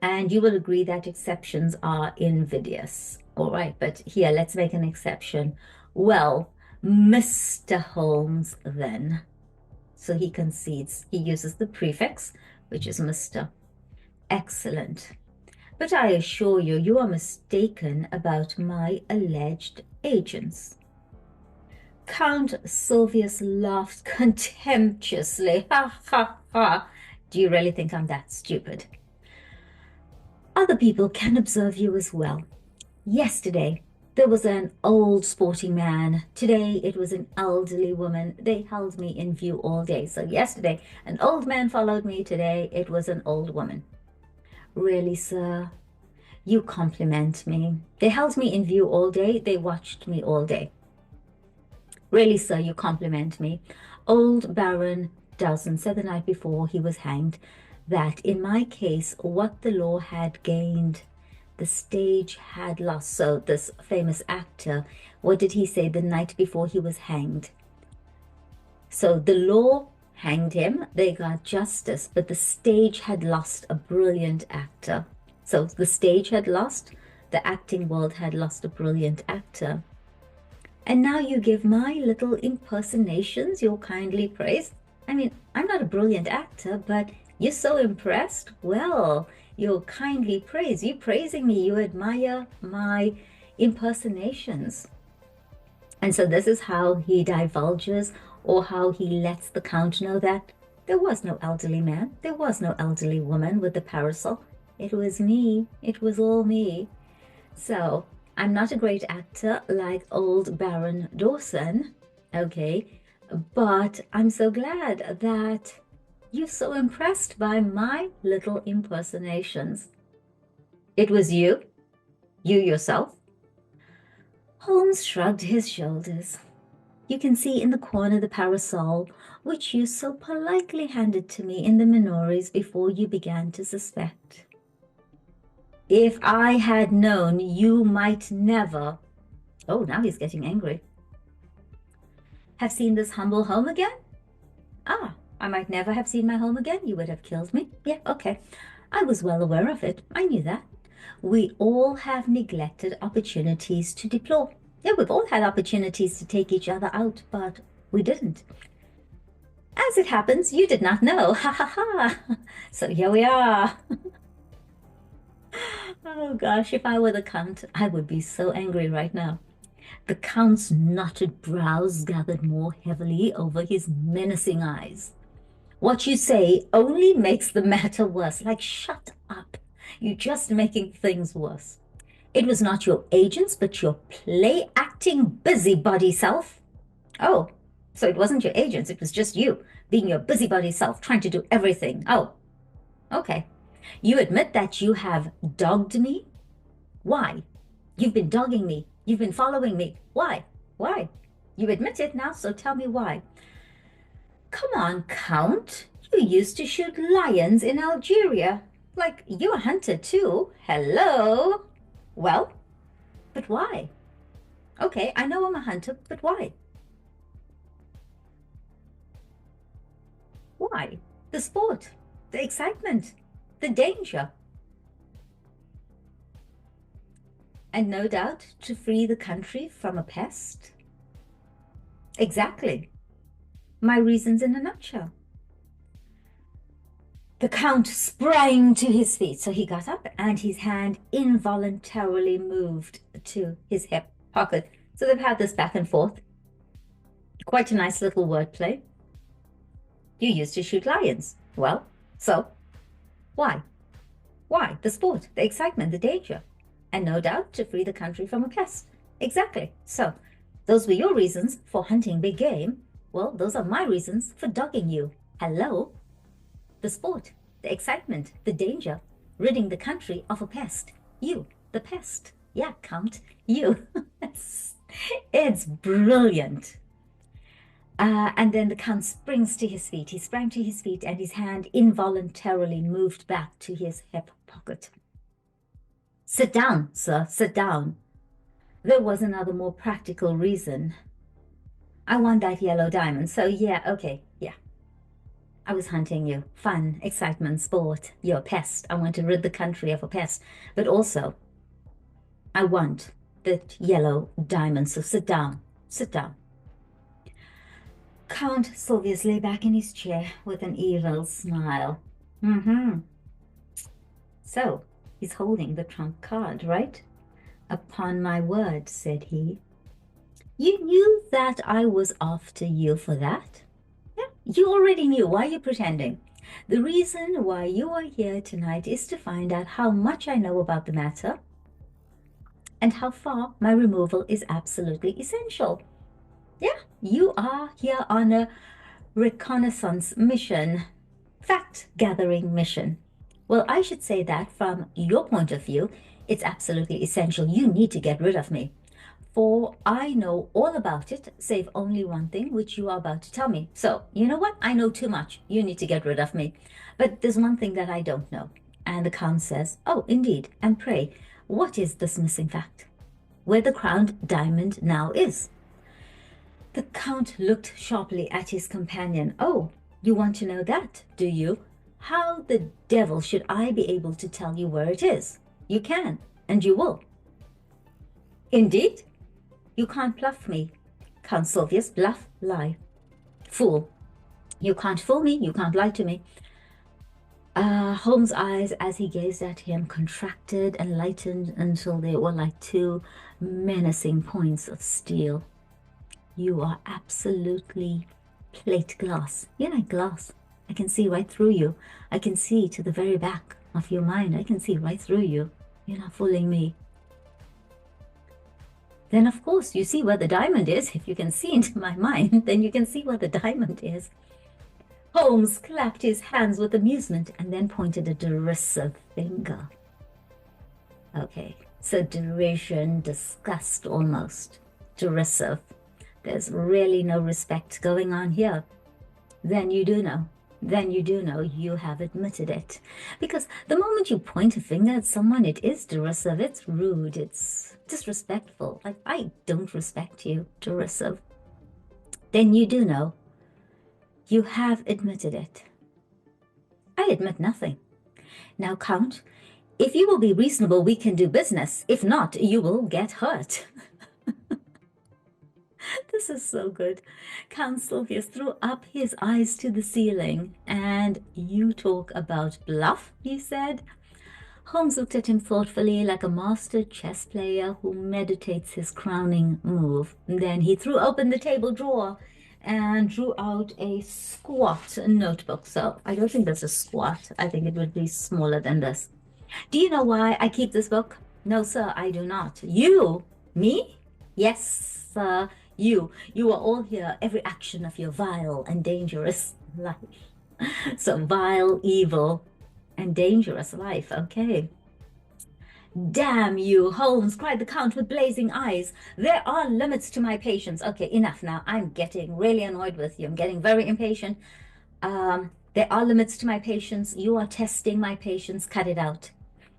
And you will agree that exceptions are invidious. All right, but here, let's make an exception. Well, Mr. Holmes, then. So he concedes. He uses the prefix, which is Mr. Excellent. But I assure you, you are mistaken about my alleged agents. Count Sylvius laughed contemptuously. Ha, ha, ha. Do you really think I'm that stupid? Other people can observe you as well. Yesterday, there was an old sporting man. Today, it was an elderly woman. They held me in view all day. So yesterday, an old man followed me. Today, it was an old woman. Really, sir? You compliment me. They held me in view all day. They watched me all day. Really, sir, you compliment me. Old Baron Dowson said the night before he was hanged that in my case, what the law had gained, the stage had lost. So this famous actor, what did he say the night before he was hanged? So the law hanged him, they got justice, but the stage had lost a brilliant actor. So the stage had lost, the acting world had lost a brilliant actor. And now you give my little impersonations your kindly praise. I mean, I'm not a brilliant actor, but you're so impressed. Well, your kindly praise, you praising me, you admire my impersonations. And so this is how he divulges, or how he lets the Count know that there was no elderly man, there was no elderly woman with the parasol. It was me, it was all me. So I'm not a great actor like old Baron Dawson, okay, but I'm so glad that you're so impressed by my little impersonations. It was you yourself? Holmes shrugged his shoulders. You can see in the corner the parasol, which you so politely handed to me in the Minories before you began to suspect. If I had known, you might never. Oh, now he's getting angry. Have seen this humble home again? Ah, I might never have seen my home again. You would have killed me. Yeah, okay. I was well aware of it. I knew that. We all have neglected opportunities to deplore. Yeah, we've all had opportunities to take each other out, but we didn't. As it happens, you did not know. Ha ha ha. So here we are. Oh gosh, if I were the Count, I would be so angry right now. The Count's knotted brows gathered more heavily over his menacing eyes. What you say only makes the matter worse. Like, shut up. You're just making things worse. It was not your agents, but your play-acting busybody self. Oh, so it wasn't your agents, it was just you, being your busybody self, trying to do everything. Oh, okay. You admit that you have dogged me? Why? You've been dogging me. You've been following me. Why? Why? You admit it now, so tell me why. Come on, Count. You used to shoot lions in Algeria. Like, you're a hunter too. Hello? Well, but why? Okay, I know I'm a hunter, but why? Why? The sport, the excitement, the danger. And no doubt to free the country from a pest. Exactly. My reasons in a nutshell. The Count sprang to his feet, so he got up and his hand involuntarily moved to his hip pocket. So they've had this back and forth. Quite a nice little wordplay. You used to shoot lions. Well, so why? Why? The sport, the excitement, the danger. And no doubt to free the country from a pest. Exactly. So those were your reasons for hunting big game. Well, those are my reasons for dogging you. Hello? The sport, the excitement, the danger, ridding the country of a pest. You, the pest. Yeah, Count, you. It's brilliant. And then the Count springs to his feet. He sprang to his feet and his hand involuntarily moved back to his hip pocket. Sit down, sir, sit down. There was another more practical reason. I want that yellow diamond, so yeah, okay, yeah. I was hunting you. Fun, excitement, sport. You're a pest. I want to rid the country of a pest. But also, I want that yellow diamond, so sit down, sit down. Count Sylvius lay back in his chair with an evil smile. So, He's holding the trump card, right? Upon my word, said he. You knew that I was after you for that? Yeah, you already knew. Why are you pretending? The reason why you are here tonight is to find out how much I know about the matter and how far my removal is absolutely essential. Yeah, you are here on a reconnaissance mission, fact-gathering mission. Well, I should say that from your point of view, it's absolutely essential. You need to get rid of me. For I know all about it, save only one thing, which you are about to tell me. So, you know what? I know too much. You need to get rid of me. But there's one thing that I don't know. And the Count says, oh, indeed. And pray, what is this missing fact? Where the crowned diamond now is. The Count looked sharply at his companion. Oh, you want to know that, do you? How the devil should I be able to tell you where it is? You can, and you will. Indeed? You can't bluff me. Count Sylvius, bluff, lie. Fool. You can't fool me, you can't lie to me. Holmes' eyes, as he gazed at him, contracted and lightened until they were like two menacing points of steel. You are absolutely plate glass. You're like glass. I can see right through you. I can see to the very back of your mind. I can see right through you. You're not fooling me. Then, of course, you see where the diamond is. If you can see into my mind, then you can see where the diamond is. Holmes clapped his hands with amusement and then pointed a derisive finger. Okay, so derision, disgust almost. Derisive. There's really no respect going on here. Then you do know. Then you do know you have admitted it. Because the moment you point a finger at someone, it is derisive, it's rude, it's disrespectful. Like, I don't respect you, derisive. Then you do know. You have admitted it. I admit nothing. Now, Count, if you will be reasonable, we can do business. If not, you will get hurt. This is so good. Count Sylvius threw up his eyes to the ceiling. And you talk about bluff, he said. Holmes looked at him thoughtfully, like a master chess player who meditates his crowning move. Then he threw open the table drawer and drew out a squat notebook. So I don't think that's a squat. I think it would be smaller than this. Do you know why I keep this book? No, sir, I do not. You? Me? Yes, sir. You are all here, every action of your vile and dangerous life. So vile, evil, and dangerous life, okay. Damn you, Holmes, cried the Count with blazing eyes. There are limits to my patience. Okay, enough now. I'm getting really annoyed with you. I'm getting very impatient. There are limits to my patience. You are testing my patience. Cut it out.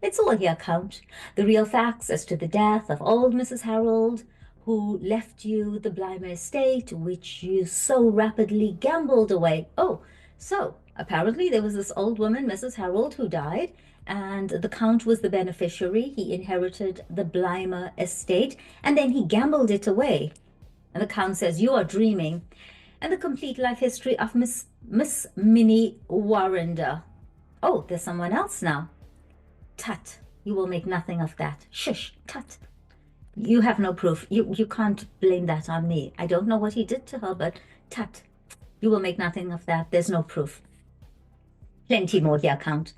It's all here, Count. The real facts as to the death of old Mrs. Harold, who left you the Blymer estate, which you so rapidly gambled away. Oh, so apparently there was this old woman, Mrs. Harold, who died, and the Count was the beneficiary. He inherited the Blymer estate, and then he gambled it away. And the Count says, you are dreaming. And the complete life history of Miss Minnie Warrender. Oh, there's someone else now. Tut, you will make nothing of that. Shush, tut. You have no proof. You can't blame that on me. I don't know what he did to her, but tut, you will make nothing of that. There's no proof. Plenty more here, Count.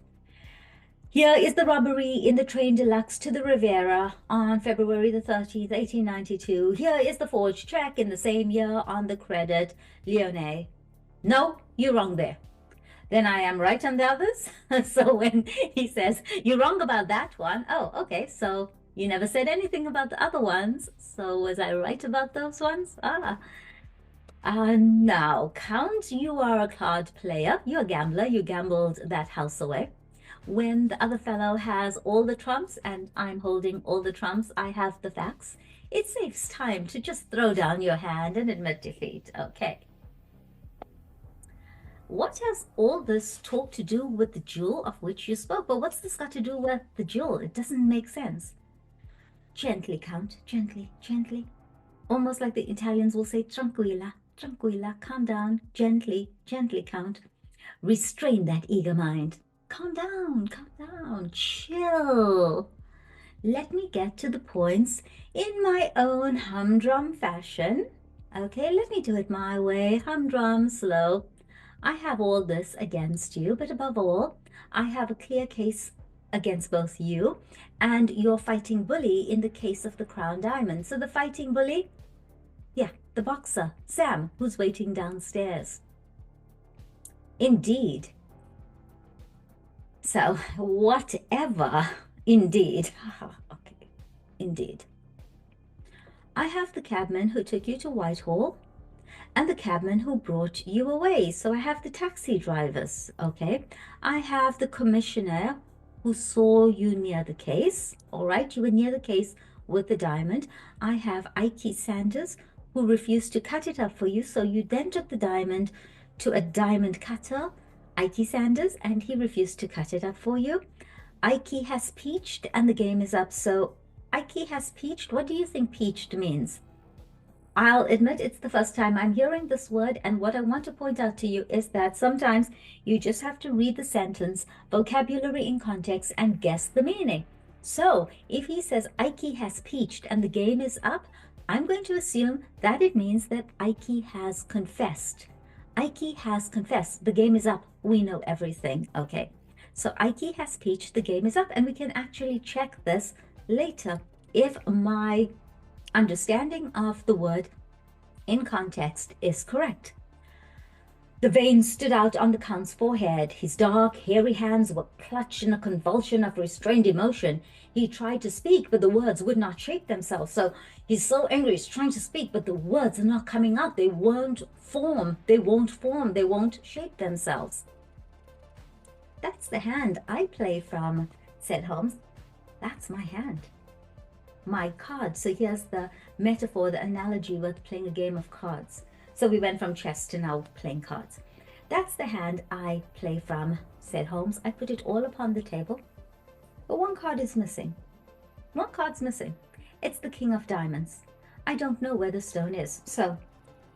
Here is the robbery in the train deluxe to the Riviera on February the 30th, 1892. Here is the forged check in the same year on the credit Lyonnais. No, you're wrong there. Then I am right on the others. So when he says, you're wrong about that one. Oh, okay, so you never said anything about the other ones. So was I right about those ones? Now, Count, you are a card player. You're a gambler. You gambled that house away. When the other fellow has all the trumps and I'm holding all the trumps, I have the facts. It saves time to just throw down your hand and admit defeat. Okay. What has all this talk to do with the jewel of which you spoke? But what's this got to do with the jewel? It doesn't make sense. Gently, Count, gently, gently. Almost like the Italians will say, tranquilla, tranquilla, calm down, gently, gently, Count. Restrain that eager mind. calm down, chill. Let me get to the points in my own humdrum fashion. Okay, let me do it my way, humdrum, slow. I have all this against you, but above all, I have a clear case against both you and your fighting bully in the case of the crown diamond. So the fighting bully, yeah, the boxer, Sam, who's waiting downstairs. Indeed. So whatever, indeed. Okay, indeed. I have the cabman who took you to Whitehall and the cabman who brought you away. So I have the taxi drivers, okay? I have the commissioner who saw you near the case, all right? You were near the case with the diamond. I have Ike Sanders who refused to cut it up for you, so you then took the diamond to a diamond cutter, Ike Sanders, and he refused to cut it up for you. Ike has peached and the game is up. So Ike has peached. What do you think peached means? I'll admit it's the first time I'm hearing this word, and what I want to point out to you is that sometimes you just have to read the sentence, vocabulary in context, and guess the meaning. So if he says Ike has peached and the game is up, I'm going to assume that it means that Ike has confessed. Ike has confessed. The game is up. We know everything. Okay. So Ike has peached. The game is up. And we can actually check this later if my understanding of the word in context is correct. The veins stood out on the Count's forehead. His dark, hairy hands were clutched in a convulsion of restrained emotion. He tried to speak, but the words would not shape themselves. So he's so angry, he's trying to speak, but the words are not coming out. They won't form. They won't shape themselves. That's the hand I play from, said Holmes. That's my hand. My card. So here's the metaphor, the analogy with playing a game of cards. So we went from chess to now playing cards. That's the hand I play from, said Holmes. I put it all upon the table. But one card is missing. One card's missing. It's the King of Diamonds. I don't know where the stone is. So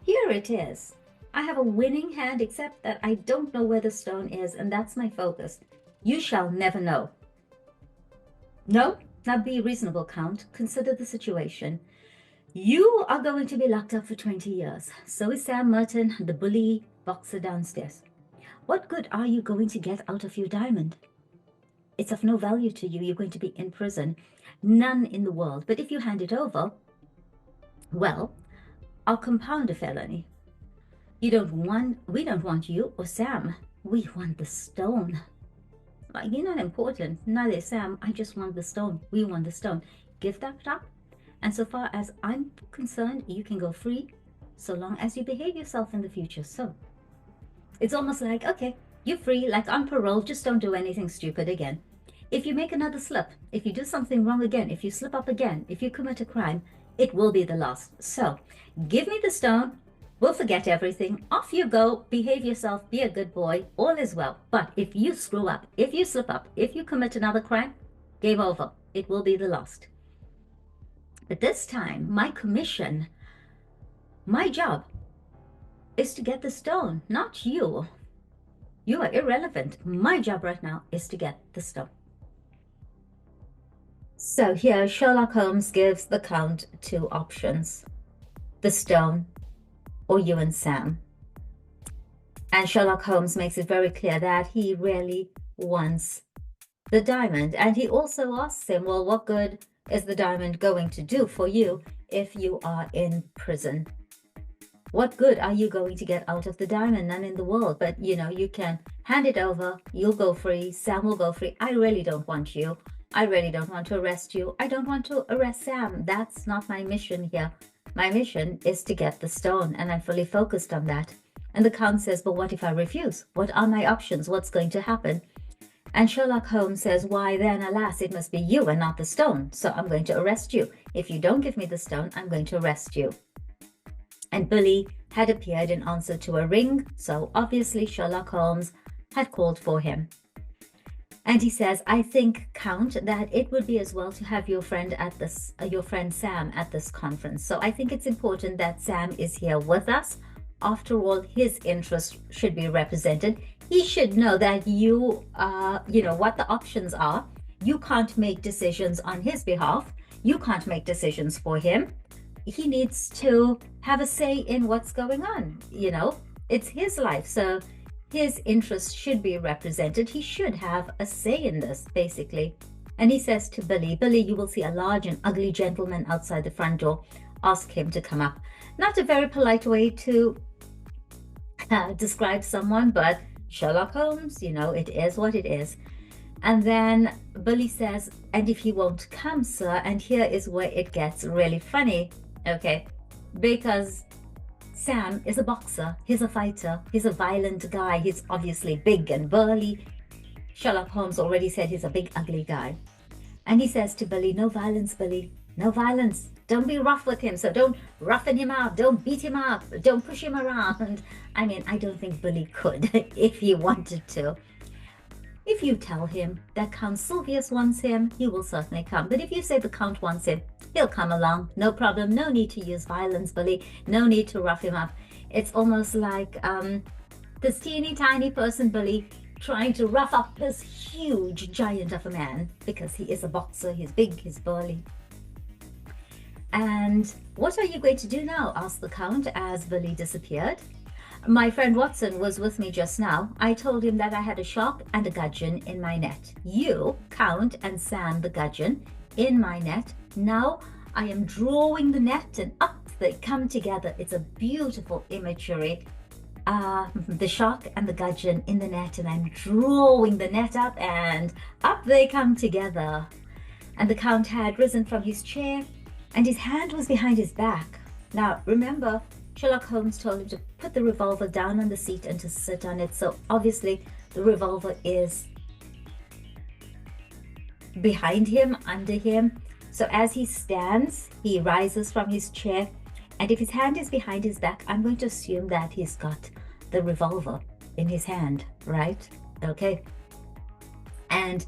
here it is. I have a winning hand, except that I don't know where the stone is, and that's my focus. You shall never know. No? Now be reasonable, Count. Consider the situation. You are going to be locked up for 20 years. So is Sam Merton, the bully boxer downstairs. What good are you going to get out of your diamond? It's of no value to you. You're going to be in prison. None in the world. But if you hand it over, well, I'll compound a felony. We don't want you or Sam. We want the stone. Like, you're not important. Neither is Sam. I just want the stone. We want the stone. Give that up. And so far as I'm concerned, you can go free so long as you behave yourself in the future. So it's almost like, okay, you're free, like on parole, just don't do anything stupid again. If you make another slip, if you do something wrong again, if you slip up again, if you commit a crime, it will be the last. So give me the stone. We'll forget everything. Off you go. Behave yourself. Be a good boy. All is well. But if you screw up, if you slip up, if you commit another crime, game over. It will be the last. But this time, my commission, my job is to get the stone, not you. You are irrelevant. My job right now is to get the stone. So here, Sherlock Holmes gives the Count two options: the stone or you and Sam. And Sherlock Holmes makes it very clear that he really wants the diamond. And he also asks him, well, what good is the diamond going to do for you if you are in prison? What good are you going to get out of the diamond? None in the world. But, you know, you can hand it over. You'll go free. Sam will go free. I really don't want you. I really don't want to arrest you. I don't want to arrest Sam. That's not my mission here. My mission is to get the stone, and I'm fully focused on that. And the Count says, but what if I refuse? What are my options? What's going to happen? And Sherlock Holmes says, why then, alas, it must be you and not the stone. So I'm going to arrest you. If you don't give me the stone, I'm going to arrest you. And Bully had appeared in answer to a ring, so obviously Sherlock Holmes had called for him. And he says, I think, Count, that it would be as well to have your friend at this, your friend Sam at this conference. So I think it's important that Sam is here with us. After all, his interests should be represented. He should know that you know what the options are. You can't make decisions on his behalf. You can't make decisions for him. He needs to have a say in what's going on. It's his life. So his interests should be represented. He should have a say in this, basically. And he says to Billy, Billy, you will see a large and ugly gentleman outside the front door. Ask him to come up. Not a very polite way to describe someone, but Sherlock Holmes, it is what it is. And then Billy says, and if he won't come, sir, and here is where it gets really funny, okay? Because Sam is a boxer, he's a fighter, he's a violent guy, he's obviously big and burly. Sherlock Holmes already said he's a big, ugly guy. And he says to Billy, no violence, Billy, no violence. Don't be rough with him. So don't roughen him up. Don't beat him up. Don't push him around. I mean, I don't think Billy could if he wanted to. If you tell him that Count Sylvius wants him, he will certainly come. But if you say the Count wants him, he'll come along. No problem. No need to use violence, Billy. No need to rough him up. It's almost like this teeny tiny person, Billy, trying to rough up this huge giant of a man because he is a boxer. He's big. He's burly. And what are you going to do now? Asked the Count as Billy disappeared. My friend Watson was with me just now. I told him that I had a shark and a gudgeon in my net. You, Count, and Sam the gudgeon in my net. Now I am drawing the net and up they come together. It's a beautiful imagery. The shark and the gudgeon in the net, and I'm drawing the net up and up they come together. And the Count had risen from his chair and his hand was behind his back. Now, remember, Sherlock Holmes told him to put the revolver down on the seat and to sit on it. So obviously the revolver is behind him, under him. So as he stands, he rises from his chair. And if his hand is behind his back, I'm going to assume that he's got the revolver in his hand, right? Okay. And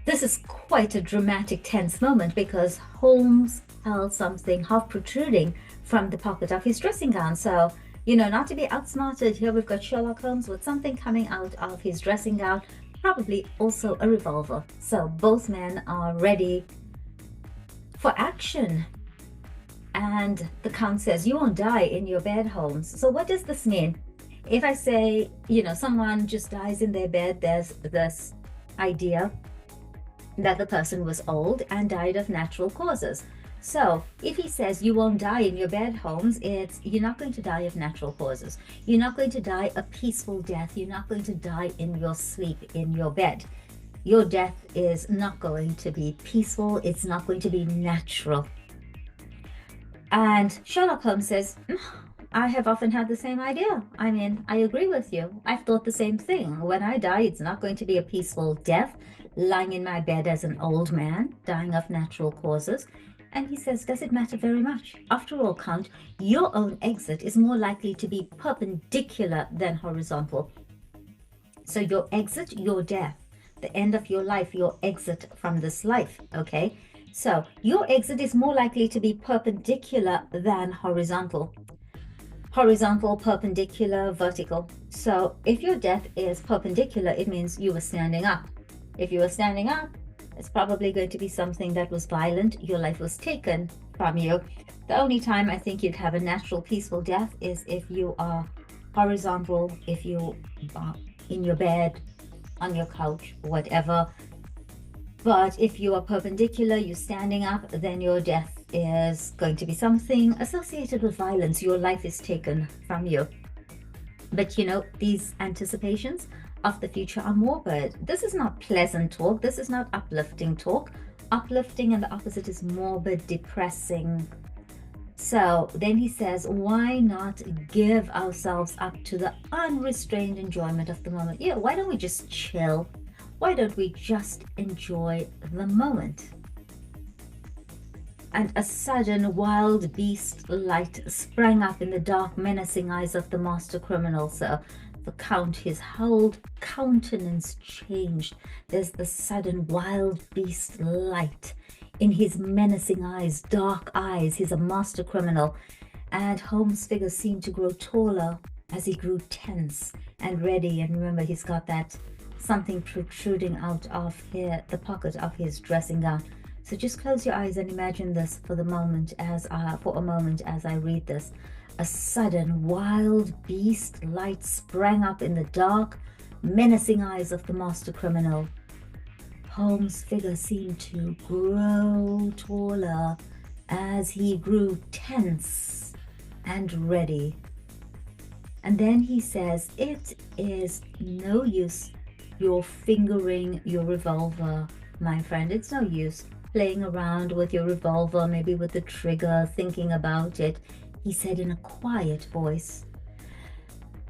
this is quite a dramatic, tense moment because Holmes held something half protruding from the pocket of his dressing gown. So, not to be outsmarted, here we've got Sherlock Holmes with something coming out of his dressing gown, probably also a revolver. So both men are ready for action. And the Count says, you won't die in your bed, Holmes. So what does this mean? If I say, someone just dies in their bed, there's this idea that the person was old and died of natural causes. So if he says you won't die in your bed, Holmes, it's you're not going to die of natural causes. You're not going to die a peaceful death. You're not going to die in your sleep in your bed. Your death is not going to be peaceful. It's not going to be natural. And Sherlock Holmes says, I have often had the same idea. I mean, I agree with you. I've thought the same thing. When I die, it's not going to be a peaceful death, lying in my bed as an old man, dying of natural causes. And he says, does it matter very much? After all, Count, your own exit is more likely to be perpendicular than horizontal. So your exit, your death, the end of your life, your exit from this life, okay? So your exit is more likely to be perpendicular than horizontal. Horizontal, perpendicular, vertical. So if your death is perpendicular, it means you were standing up. If you were standing up, it's probably going to be something that was violent. Your life was taken from you. The only time I think you'd have a natural, peaceful death is if you are horizontal, if you are in your bed, on your couch, whatever. But if you are perpendicular, you're standing up, then your death is going to be something associated with violence. Your life is taken from you. But these anticipations of the future are morbid. This is not pleasant talk. This is not uplifting talk. Uplifting and the opposite is morbid, depressing. So then he says, why not give ourselves up to the unrestrained enjoyment of the moment? Yeah, why don't we just chill? Why don't we just enjoy the moment? And a sudden wild beast light sprang up in the dark, menacing eyes of the master criminal. So the Count, his whole countenance changed. There's the sudden wild beast light in his menacing eyes, dark eyes. He's a master criminal. And Holmes' figure seemed to grow taller as he grew tense and ready. And remember, he's got that something protruding out of here, the pocket of his dressing gown. So just close your eyes and imagine this for a moment as I read this. A sudden wild beast light sprang up in the dark, menacing eyes of the master criminal. Holmes' figure seemed to grow taller as he grew tense and ready. And then he says, "It is no use your fingering your revolver, my friend. It's no use playing around with your revolver, maybe with the trigger, thinking about it," he said in a quiet voice.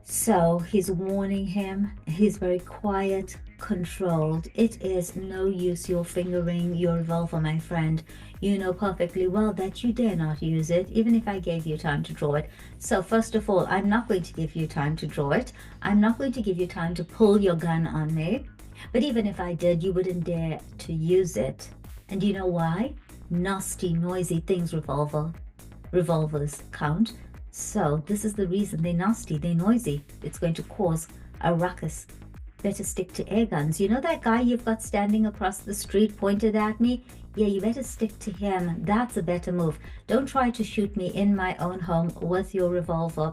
So he's warning him. He's very quiet, controlled. "It is no use your fingering your revolver, my friend. You know perfectly well that you dare not use it, even if I gave you time to draw it. So first of all, I'm not going to give you time to draw it. I'm not going to give you time to pull your gun on me. But even if I did, you wouldn't dare to use it. And do you know why? Nasty, noisy things revolvers count. So this is the reason. They're nasty, they're noisy. It's going to cause a ruckus. Better stick to air guns. You know that guy you've got standing across the street pointed at me? Yeah, you better stick to him. That's a better move. Don't try to shoot me in my own home with your revolver,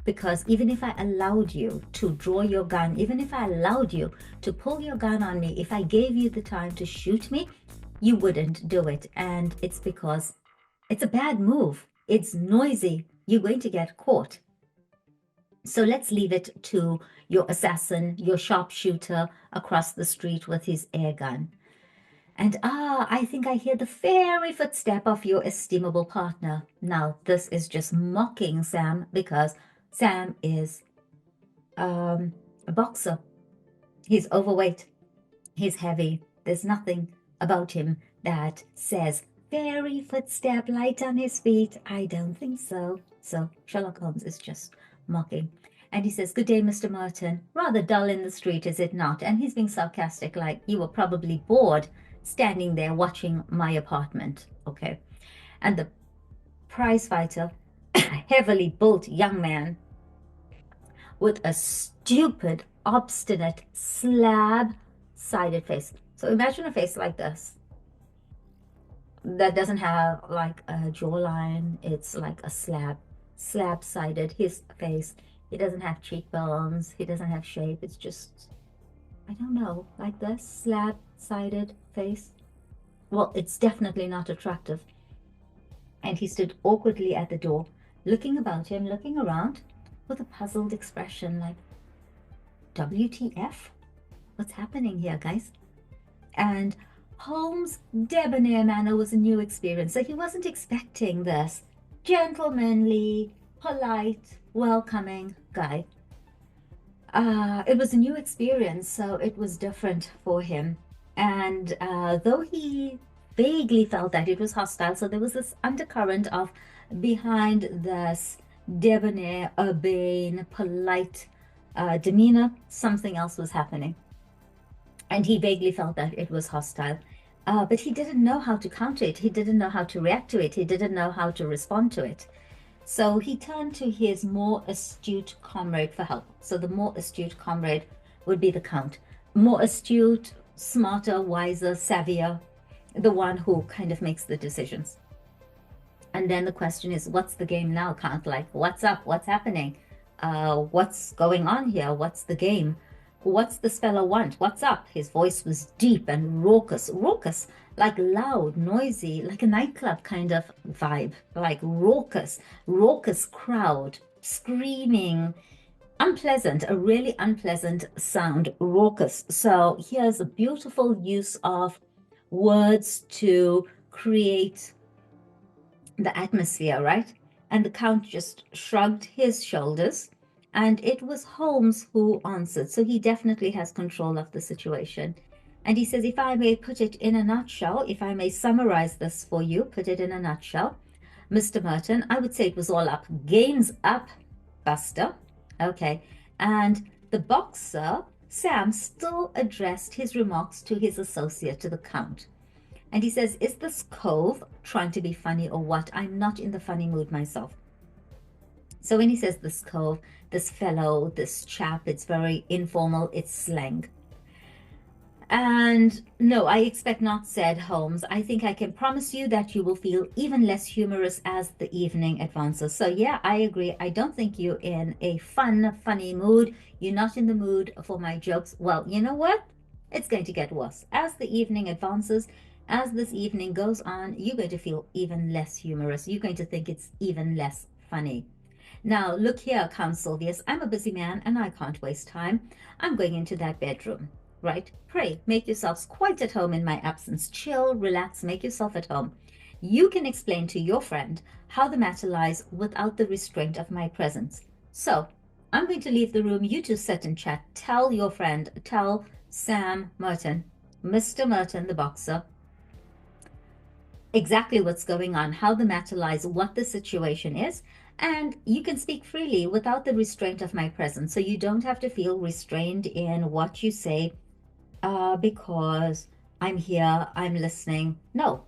because even if I allowed you to draw your gun, even if I allowed you to pull your gun on me, if I gave you the time to shoot me, you wouldn't do it. And it's because it's a bad move. It's noisy. You're going to get caught. So let's leave it to your assassin, your sharpshooter across the street with his air gun. And I think I hear the fairy footstep of your estimable partner. Now, this is just mocking Sam, because Sam is a boxer. He's overweight. He's heavy. There's nothing about him that says fairy footstep, light on his feet. I don't think so. So Sherlock Holmes is just mocking. And he says, "Good day, Mr. Merton. Rather dull in the street, is it not?" And he's being sarcastic, like, "You were probably bored standing there watching my apartment." Okay. And the prize fighter, heavily built young man with a stupid, obstinate, slab-sided face. So imagine a face like this that doesn't have like a jawline. It's like a slab-sided, his face. He doesn't have cheekbones. He doesn't have shape. It's just, I don't know, like this slab-sided face. Well, it's definitely not attractive. And he stood awkwardly at the door, looking about him, looking around with a puzzled expression, like, WTF? What's happening here, guys? And Holmes' debonair manner was a new experience. So he wasn't expecting this gentlemanly, polite, welcoming guy. It was a new experience, so it was different for him. And though he vaguely felt that it was hostile, so there was this undercurrent of, behind this debonair, urbane, polite demeanor, something else was happening. And he vaguely felt that it was hostile. But he didn't know how to counter it. He didn't know how to react to it. He didn't know how to respond to it. So he turned to his more astute comrade for help. So the more astute comrade would be the Count. More astute, smarter, wiser, savvier, the one who kind of makes the decisions. And then the question is, what's the game now, Count? Like, what's up? What's happening? What's going on here? What's the game? What's this fellow want? What's up? His voice was deep and raucous, like loud, noisy, like a nightclub kind of vibe, like raucous crowd, screaming, unpleasant, a really unpleasant sound, raucous. So here's a beautiful use of words to create the atmosphere, right? And the Count just shrugged his shoulders, and it was Holmes who answered. So he definitely has control of the situation. And he says, if I may put it in a nutshell, if I may summarize this for you, put it in a nutshell, Mr. Merton, I would say it was all up. Game's up, Buster. Okay. And the boxer, Sam, still addressed his remarks to his associate, to the Count. And he says, is this cove trying to be funny or what? I'm not in the funny mood myself. So when he says this cove, this fellow, this chap. It's very informal, it's slang. And no, I expect not, said Holmes. I think I can promise you that you will feel even less humorous as the evening advances. So yeah, I agree. I don't think you're in a funny mood. You're not in the mood for my jokes. Well, you know what? It's going to get worse. As the evening advances, as this evening goes on, you're going to feel even less humorous. You're going to think it's even less funny. Now, look here, Count Sylvius, I'm a busy man and I can't waste time. I'm going into that bedroom, right? Pray, make yourselves quite at home in my absence. Chill, relax, make yourself at home. You can explain to your friend how the matter lies without the restraint of my presence. So, I'm going to leave the room. You two sit and chat. Tell your friend, tell Sam Merton, Mr. Merton, the boxer, exactly what's going on, how the matter lies, what the situation is, and you can speak freely without the restraint of my presence. So you don't have to feel restrained in what you say because I'm here, I'm listening. No,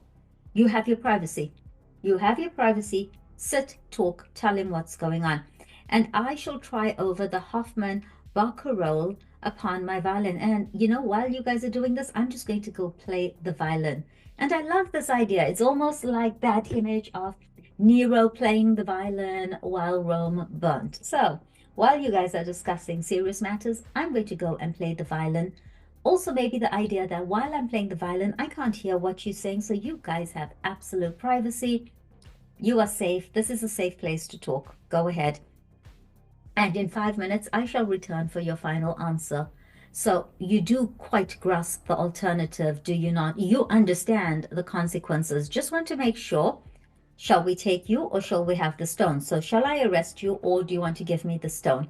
you have your privacy. You have your privacy. Sit, talk, tell him what's going on. And I shall try over the Hoffman barcarolle upon my violin. And you know, while you guys are doing this, I'm just going to go play the violin. And I love this idea. It's almost like that image of Nero playing the violin while Rome burnt. So while you guys are discussing serious matters, I'm going to go and play the violin. Also, maybe the idea that while I'm playing the violin, I can't hear what you're saying, so you guys have absolute privacy. You are safe. This is a safe place to talk. Go ahead. And in 5 minutes, I shall return for your final answer. So you do quite grasp the alternative, do you not? You understand the consequences. Just want to make sure. Shall we take you or shall we have the stone? So shall I arrest you or do you want to give me the stone?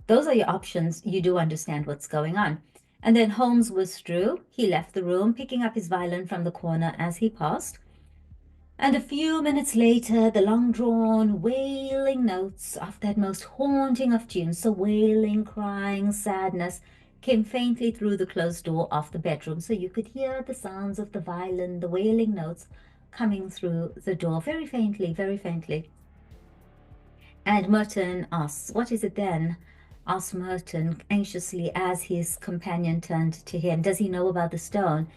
Those are your options. You do understand what's going on. And then Holmes withdrew. He left the room, picking up his violin from the corner as he passed. And a few minutes later, the long-drawn, wailing notes of that most haunting of tunes, so wailing, crying, sadness, came faintly through the closed door of the bedroom. So you could hear the sounds of the violin, the wailing notes coming through the door, very faintly, very faintly. And Merton asks, "What is it then?" asked Merton anxiously as his companion turned to him. "Does he know about the stone?"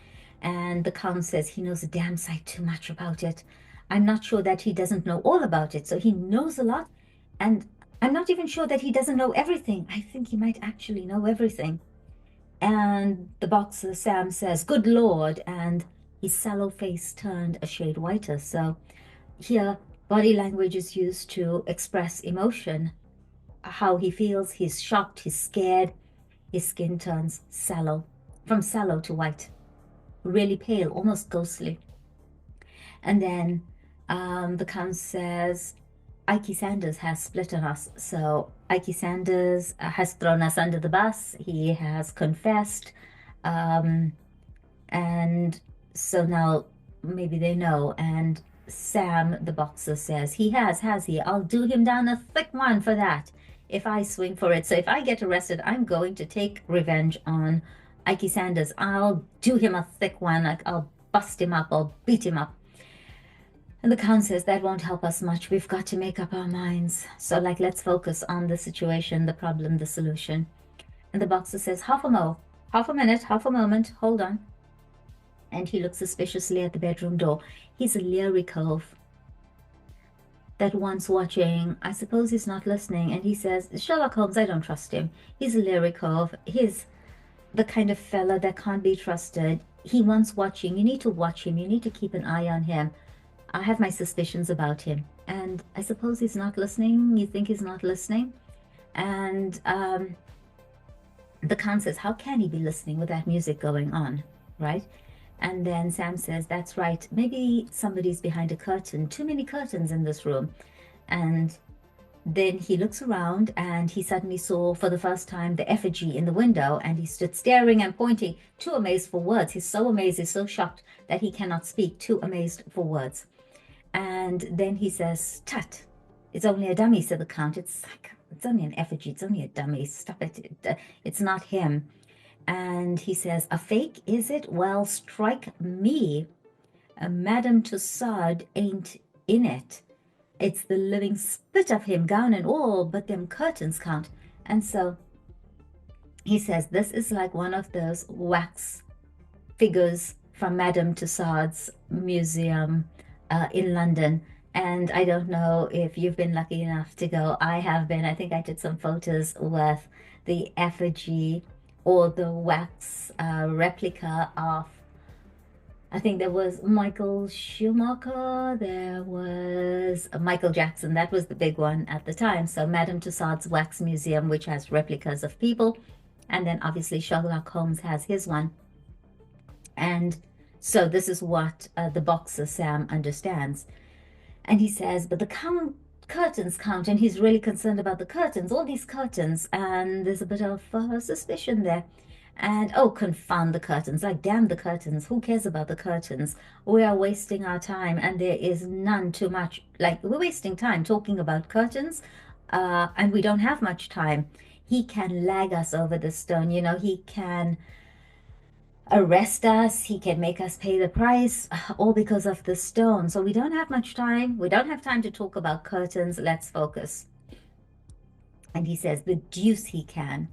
And the Count says he knows a damn sight too much about it. I'm not sure that he doesn't know all about it. So he knows a lot. And I'm not even sure that he doesn't know everything. I think he might actually know everything. And the boxer, Sam, says, "Good Lord." And his sallow face turned a shade whiter. So here, body language is used to express emotion. How he feels, he's shocked, he's scared. His skin turns sallow, from sallow to white, really pale, almost ghostly. And then the Count says, "Ike Sanders has split on us." So Ike Sanders has thrown us under the bus. He has confessed. And so now maybe they know. And Sam, the boxer, says, "He has he? I'll do him down a thick one for that if I swing for it. So if I get arrested, I'm going to take revenge on Ike Sanders. I'll do him a thick one. Like, I'll bust him up. I'll beat him up." And the Count says, "That won't help us much. We've got to make up our minds. So, like, let's focus on the situation, the problem, the solution." And the boxer says, half a minute, half a moment, hold on." And he looks suspiciously at the bedroom door. He's a leery cove that wants watching. I suppose he's not listening. And he says, "Sherlock Holmes, I don't trust him. He's a leery cove. He's the kind of fella that can't be trusted. He wants watching. You need to watch him. You need to keep an eye on him. I have my suspicions about him." And I suppose he's not listening. You think he's not listening? And the Count says, "How can he be listening with that music going on?" Right? And then Sam says, "That's right. Maybe somebody's behind a curtain. Too many curtains in this room." And then he looks around and he suddenly saw for the first time the effigy in the window, and he stood staring and pointing, too amazed for words. He's so amazed, he's so shocked that he cannot speak, too amazed for words. And then he says, "Tut, it's only a dummy," said the Count. "It's only an effigy, it's only a dummy. Stop it, it's not him." And he says, "A fake, is it? Well, strike me. Madame Tussaud ain't in it. It's the living spit of him, gown and all, but them curtains count. And so he says this is like one of those wax figures from Madame Tussaud's museum in London. And I don't know if you've been lucky enough to go. I have been. I think I did some photos with the effigy or the wax replica of, I think there was Michael Schumacher, there was Michael Jackson. That was the big one at the time. So Madame Tussaud's Wax Museum, which has replicas of people. And then obviously Sherlock Holmes has his one. And so this is what the boxer Sam understands. And he says, but the curtains count, and he's really concerned about the curtains, all these curtains, and there's a bit of suspicion there. And oh, confound the curtains, like damn the curtains, who cares about the curtains? We are wasting our time, and there is none too much, like we're wasting time talking about curtains, and we don't have much time. He can lag us over the stone, you know, he can arrest us, he can make us pay the price, all because of the stone. So we don't have much time. We don't have time to talk about curtains. Let's focus. And he says, the deuce he can.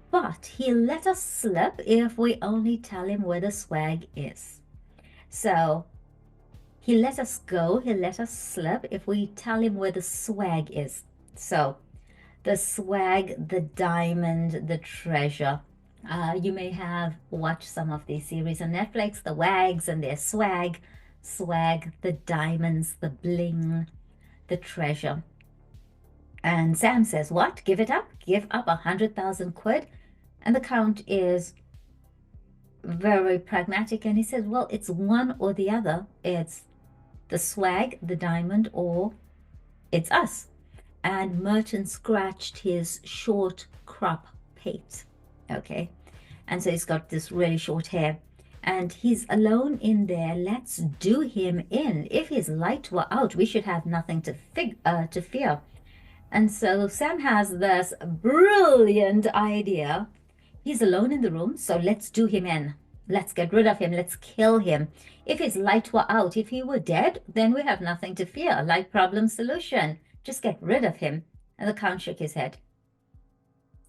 But he'll let us slip if we only tell him where the swag is. So he'll let us go, he'll let us slip if we tell him where the swag is. So the swag, the diamond, the treasure. You may have watched some of these series on Netflix, the wags and their swag, the diamonds, the bling, the treasure. And Sam says, what? Give it up? Give up 100,000 quid? And the Count is very pragmatic, and he says, well, it's one or the other. It's the swag, the diamond, or it's us. And Merton scratched his short crop pate. Okay. And so he's got this really short hair. And he's alone in there. Let's do him in. If his light were out, we should have nothing to fear. And so Sam has this brilliant idea. He's alone in the room, so let's do him in. Let's get rid of him. Let's kill him. If his light were out, if he were dead, then we have nothing to fear. Light problem solution. Just get rid of him. And the Count shook his head.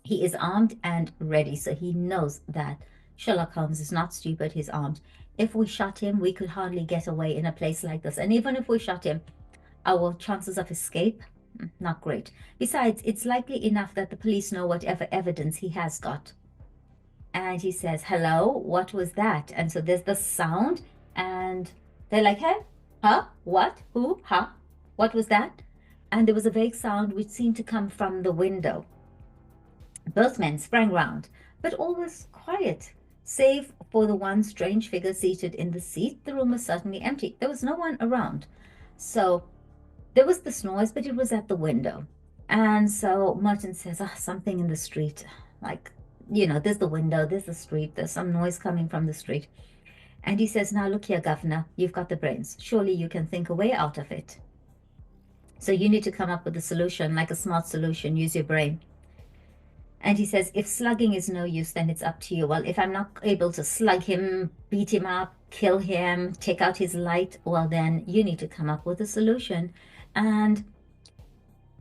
He is armed and ready, so he knows that Sherlock Holmes is not stupid. He's armed. If we shot him, we could hardly get away in a place like this. And even if we shot him, our chances of escape, not great. Besides, it's likely enough that the police know whatever evidence he has got. And he says, hello, what was that? And so there's the sound, and they're like, hey, huh, what, who, huh, what was that? And there was a vague sound which seemed to come from the window. Both men sprang round, but all was quiet. Save for the one strange figure seated in the seat, the room was certainly empty. There was no one around. So there was this noise, but it was at the window. And so Merton says, something in the street. Like, you know, there's the window, there's the street, there's some noise coming from the street. And he says, now look here, Governor, you've got the brains. Surely you can think a way out of it. So you need to come up with a solution, like a smart solution, use your brain. And he says, if slugging is no use, then it's up to you. Well, if I'm not able to slug him, beat him up, kill him, take out his light, well, then you need to come up with a solution. And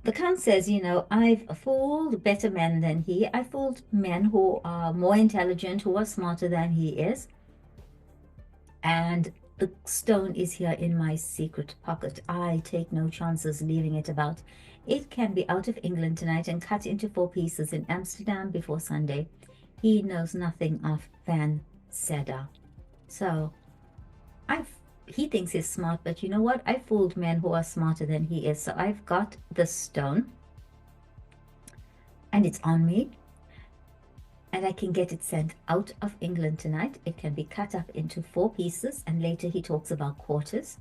the Count says, you know, I've fooled better men than he. I fooled men who are more intelligent, who are smarter than he is. And the stone is here in my secret pocket. I take no chances leaving it about. It can be out of England tonight and cut into 4 pieces in Amsterdam before Sunday. He knows nothing of Van Sedda. So he thinks he's smart, but you know what? I fooled men who are smarter than he is. So I've got the stone, and it's on me, and I can get it sent out of England tonight. It can be cut up into 4 pieces, and later he talks about quarters,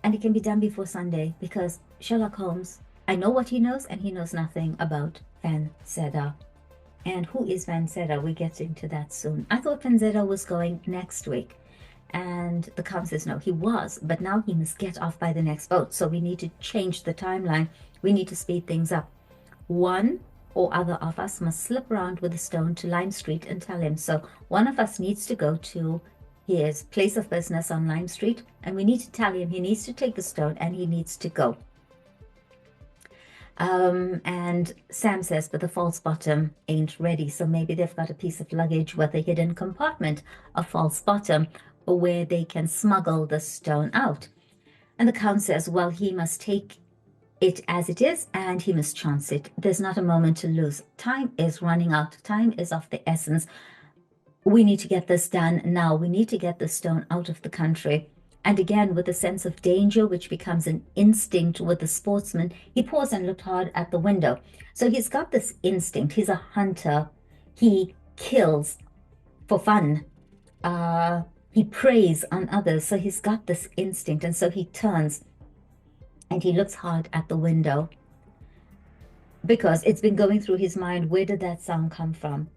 and it can be done before Sunday, because Sherlock Holmes, I know what he knows, and he knows nothing about Van Sedda. And who is Van Sedda? We get into that soon. I thought Van Sedda was going next week. And the Count says, no, he was, but now he must get off by the next boat. So we need to change the timeline. We need to speed things up. One or other of us must slip around with a stone to Lime Street and tell him. So one of us needs to go to his place of business on Lime Street, and we need to tell him he needs to take the stone and he needs to go. And Sam says, but the false bottom ain't ready. So maybe they've got a piece of luggage with a hidden compartment, a false bottom, where they can smuggle the stone out. And the Count says, well, he must take it as it is and he must chance it. There's not a moment to lose. Time is running out. Time is of the essence. We need to get this done now. We need to get the stone out of the country. And again, with a sense of danger, which becomes an instinct with the sportsman, he paused and looked hard at the window. So he's got this instinct. He's a hunter. He kills for fun. He preys on others. So he's got this instinct. And so he turns and he looks hard at the window because it's been going through his mind, where did that sound come from?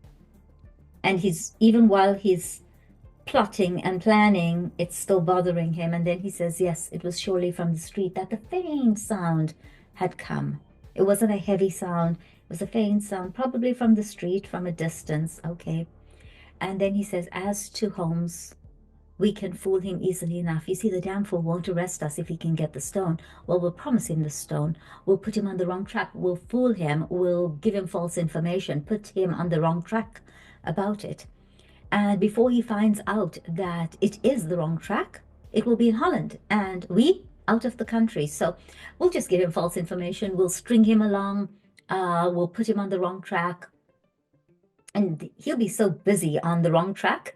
And even while he's plotting and planning, it's still bothering him. And then he says, yes, it was surely from the street that the faint sound had come. It wasn't a heavy sound. It was a faint sound, probably from the street, from a distance. Okay. And then he says, as to Holmes, we can fool him easily enough. You see, the damn fool won't arrest us if he can get the stone. Well, we'll promise him the stone. We'll put him on the wrong track. We'll fool him. We'll give him false information, put him on the wrong track about it. And before he finds out that it is the wrong track, it will be in Holland and we out of the country. So we'll just give him false information. We'll string him along. We'll put him on the wrong track. And he'll be so busy on the wrong track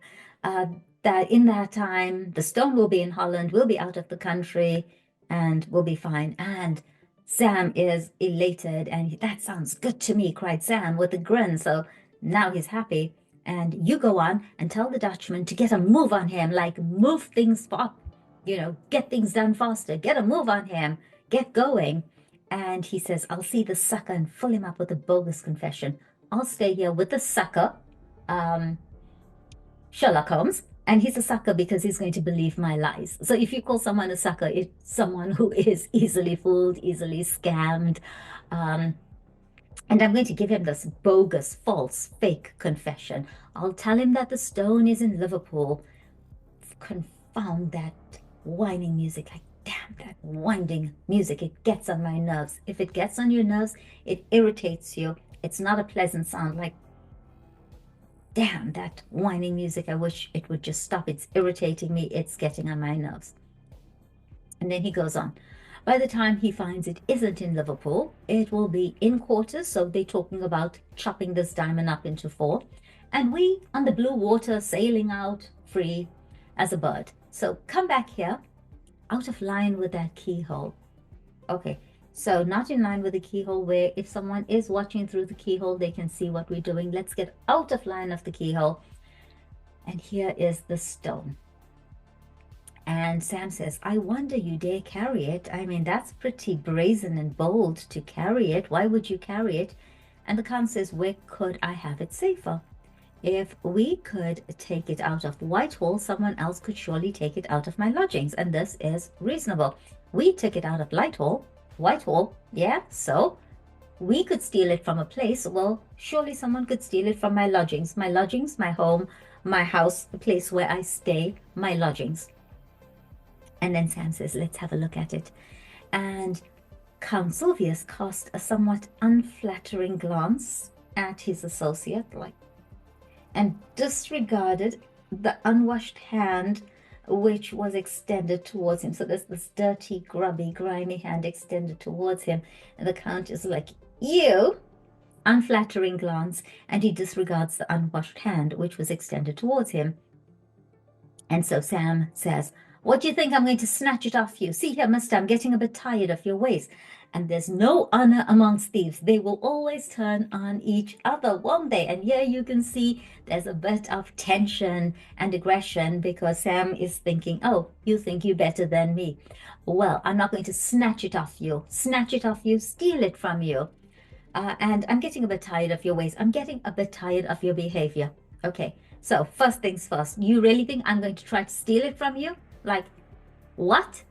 that in that time, the stone will be in Holland, we'll be out of the country, and we'll be fine. And Sam is elated, and that sounds good to me, cried Sam with a grin. So now he's happy. And you go on and tell the Dutchman to get a move on him, like move things up, get things done faster, get a move on him, get going. And he says, I'll see the sucker and fill him up with a bogus confession. I'll stay here with the sucker, Sherlock Holmes, and he's a sucker because he's going to believe my lies. So if you call someone a sucker, it's someone who is easily fooled, easily scammed. And I'm going to give him this bogus, false, fake confession. I'll tell him that the stone is in Liverpool. Confound that whining music. Like, damn, that winding music. It gets on my nerves. If it gets on your nerves, it irritates you. It's not a pleasant sound. Like, damn, that whining music. I wish it would just stop. It's irritating me. It's getting on my nerves. And then he goes on. By the time he finds it isn't in Liverpool, it will be in quarters. So they're talking about chopping this diamond up into 4. And we on the blue water sailing out free as a bird. So come back here, out of line with that keyhole. Okay, so not in line with the keyhole where if someone is watching through the keyhole, they can see what we're doing. Let's get out of line of the keyhole. And here is the stone. And Sam says, I wonder you dare carry it. I mean, that's pretty brazen and bold to carry it. Why would you carry it? And the Count says, where could I have it safer? If we could take it out of Whitehall, someone else could surely take it out of my lodgings. And this is reasonable. We took it out of Whitehall, yeah, so we could steal it from a place. Well, surely someone could steal it from my lodgings, my home, my house, the place where I stay, my lodgings. And then Sam says, let's have a look at it. And Count Sylvius cast a somewhat unflattering glance at his associate, and disregarded the unwashed hand which was extended towards him. So there's this dirty, grubby, grimy hand extended towards him. And the Count is like, you, unflattering glance, and he disregards the unwashed hand which was extended towards him. And so Sam says, what do you think? I'm going to snatch it off you. See here, mister, I'm getting a bit tired of your ways. And there's no honor amongst thieves. They will always turn on each other, won't they? And here you can see there's a bit of tension and aggression because Sam is thinking, oh, you think you're better than me. Well, I'm not going to snatch it off you, steal it from you. And I'm getting a bit tired of your ways. I'm getting a bit tired of your behavior. Okay, so first things first, you really think I'm going to try to steal it from you? Like, what?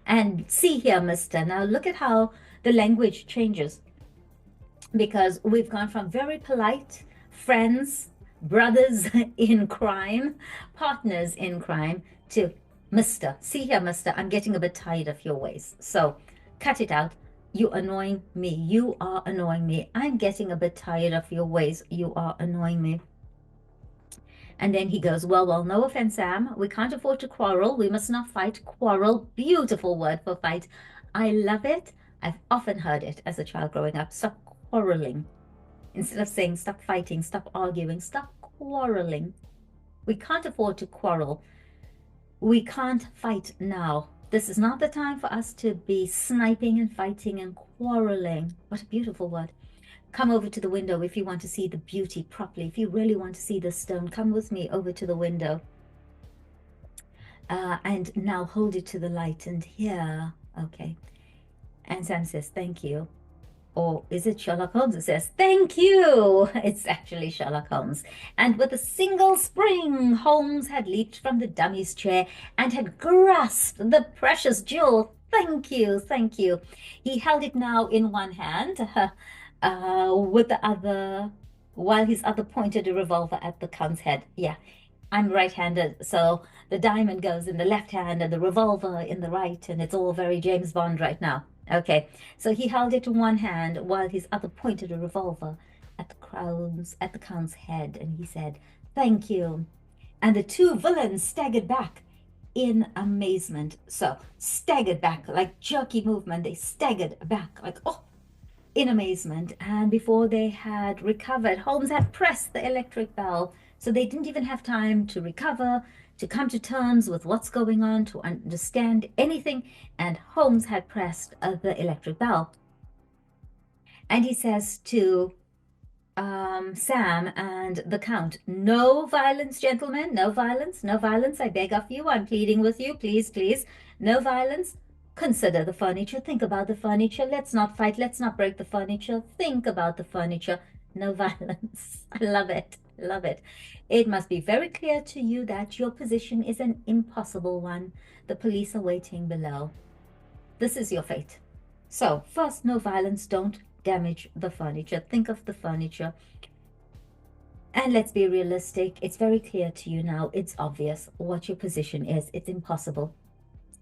And see here, mister, now look at how the language changes, because we've gone from very polite friends, brothers in crime, partners in crime, to Mister, see here, Mister, I'm getting a bit tired of your ways. So cut it out. You annoying me. You are annoying me. I'm getting a bit tired of your ways. You are annoying me. And then he goes, well, no offense, Sam. We can't afford to quarrel. We must not fight. Quarrel. Beautiful word for fight. I love it. I've often heard it as a child growing up. Stop quarreling. Instead of saying stop fighting, stop arguing, stop quarreling. We can't afford to quarrel. We can't fight now. This is not the time for us to be sniping and fighting and quarreling. What a beautiful word. Come over to the window if you want to see the beauty properly. If you really want to see the stone, come with me over to the window. And now hold it to the light and here. Okay. And Sam says, thank you. Or is it Sherlock Holmes who says, thank you? It's actually Sherlock Holmes. And with a single spring, Holmes had leaped from the dummy's chair and had grasped the precious jewel. Thank you, thank you. He held it now in one hand, with the other, while his other pointed a revolver at the Count's head. Yeah, I'm right-handed, so the diamond goes in the left hand and the revolver in the right, and it's all very James Bond right now. Okay, so he held it in one hand while his other pointed a revolver at the Count's head, and he said, thank you. And the two villains staggered back in amazement. So staggered back, like jerky movement, they staggered back like, oh, in amazement. And before they had recovered, Holmes had pressed the electric bell. So they didn't even have time to recover, to come to terms with what's going on, to understand anything. And Holmes had pressed the electric bell. And he says to Sam and the Count, no violence, gentlemen, no violence, no violence. I beg of you, I'm pleading with you, please, please, no violence. Consider the furniture, think about the furniture. Let's not fight, let's not break the furniture. Think about the furniture, no violence. I love it, love it. It must be very clear to you that your position is an impossible one. The police are waiting below. This is your fate. So first, no violence, don't damage the furniture. Think of the furniture. And let's be realistic. It's very clear to you now. It's obvious what your position is. It's impossible.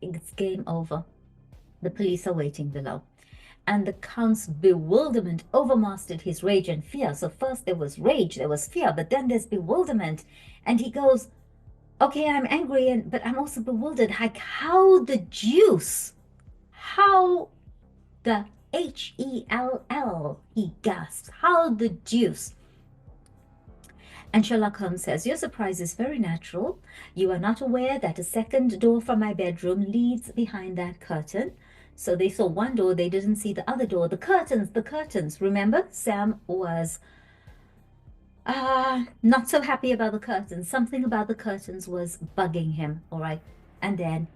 It's game over. The police are waiting below. And the Count's bewilderment overmastered his rage and fear. So first there was rage, there was fear, but then there's bewilderment. And he goes, okay, I'm angry, but I'm also bewildered. Like, how the deuce? How the H-E-L-L, he gasps. How the deuce? And Sherlock Holmes says, your surprise is very natural. You are not aware that a second door from my bedroom leads behind that curtain. So they saw one door, they didn't see the other door. The curtains. Remember, Sam was not so happy about the curtains. Something about the curtains was bugging him, all right? And then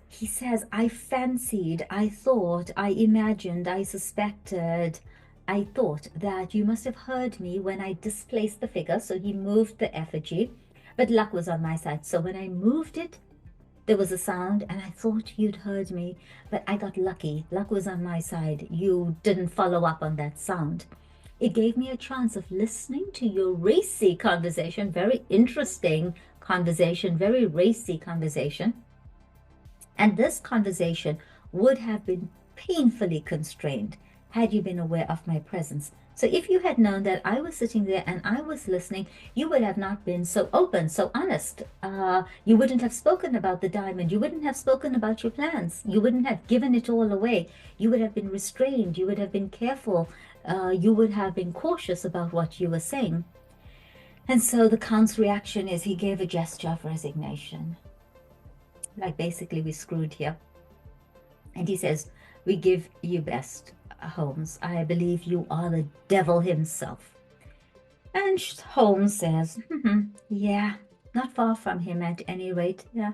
he says, I fancied, I thought, I imagined, I suspected, I thought that you must have heard me when I displaced the figure. So he moved the effigy, but luck was on my side. So when I moved it, there was a sound and I thought you'd heard me, but I got lucky. Luck was on my side. You didn't follow up on that sound. It gave me a chance of listening to your racy conversation, very interesting conversation, very racy conversation. And this conversation would have been painfully constrained had you been aware of my presence. So if you had known that I was sitting there and I was listening, you would have not been so open, so honest. You wouldn't have spoken about the diamond. You wouldn't have spoken about your plans. You wouldn't have given it all away. You would have been restrained. You would have been careful. You would have been cautious about what you were saying. And so the Count's reaction is he gave a gesture of resignation. Like basically we screwed here. And he says, we give you best, Holmes. I believe you are the devil himself. And Holmes says, yeah, not far from him at any rate. Yeah,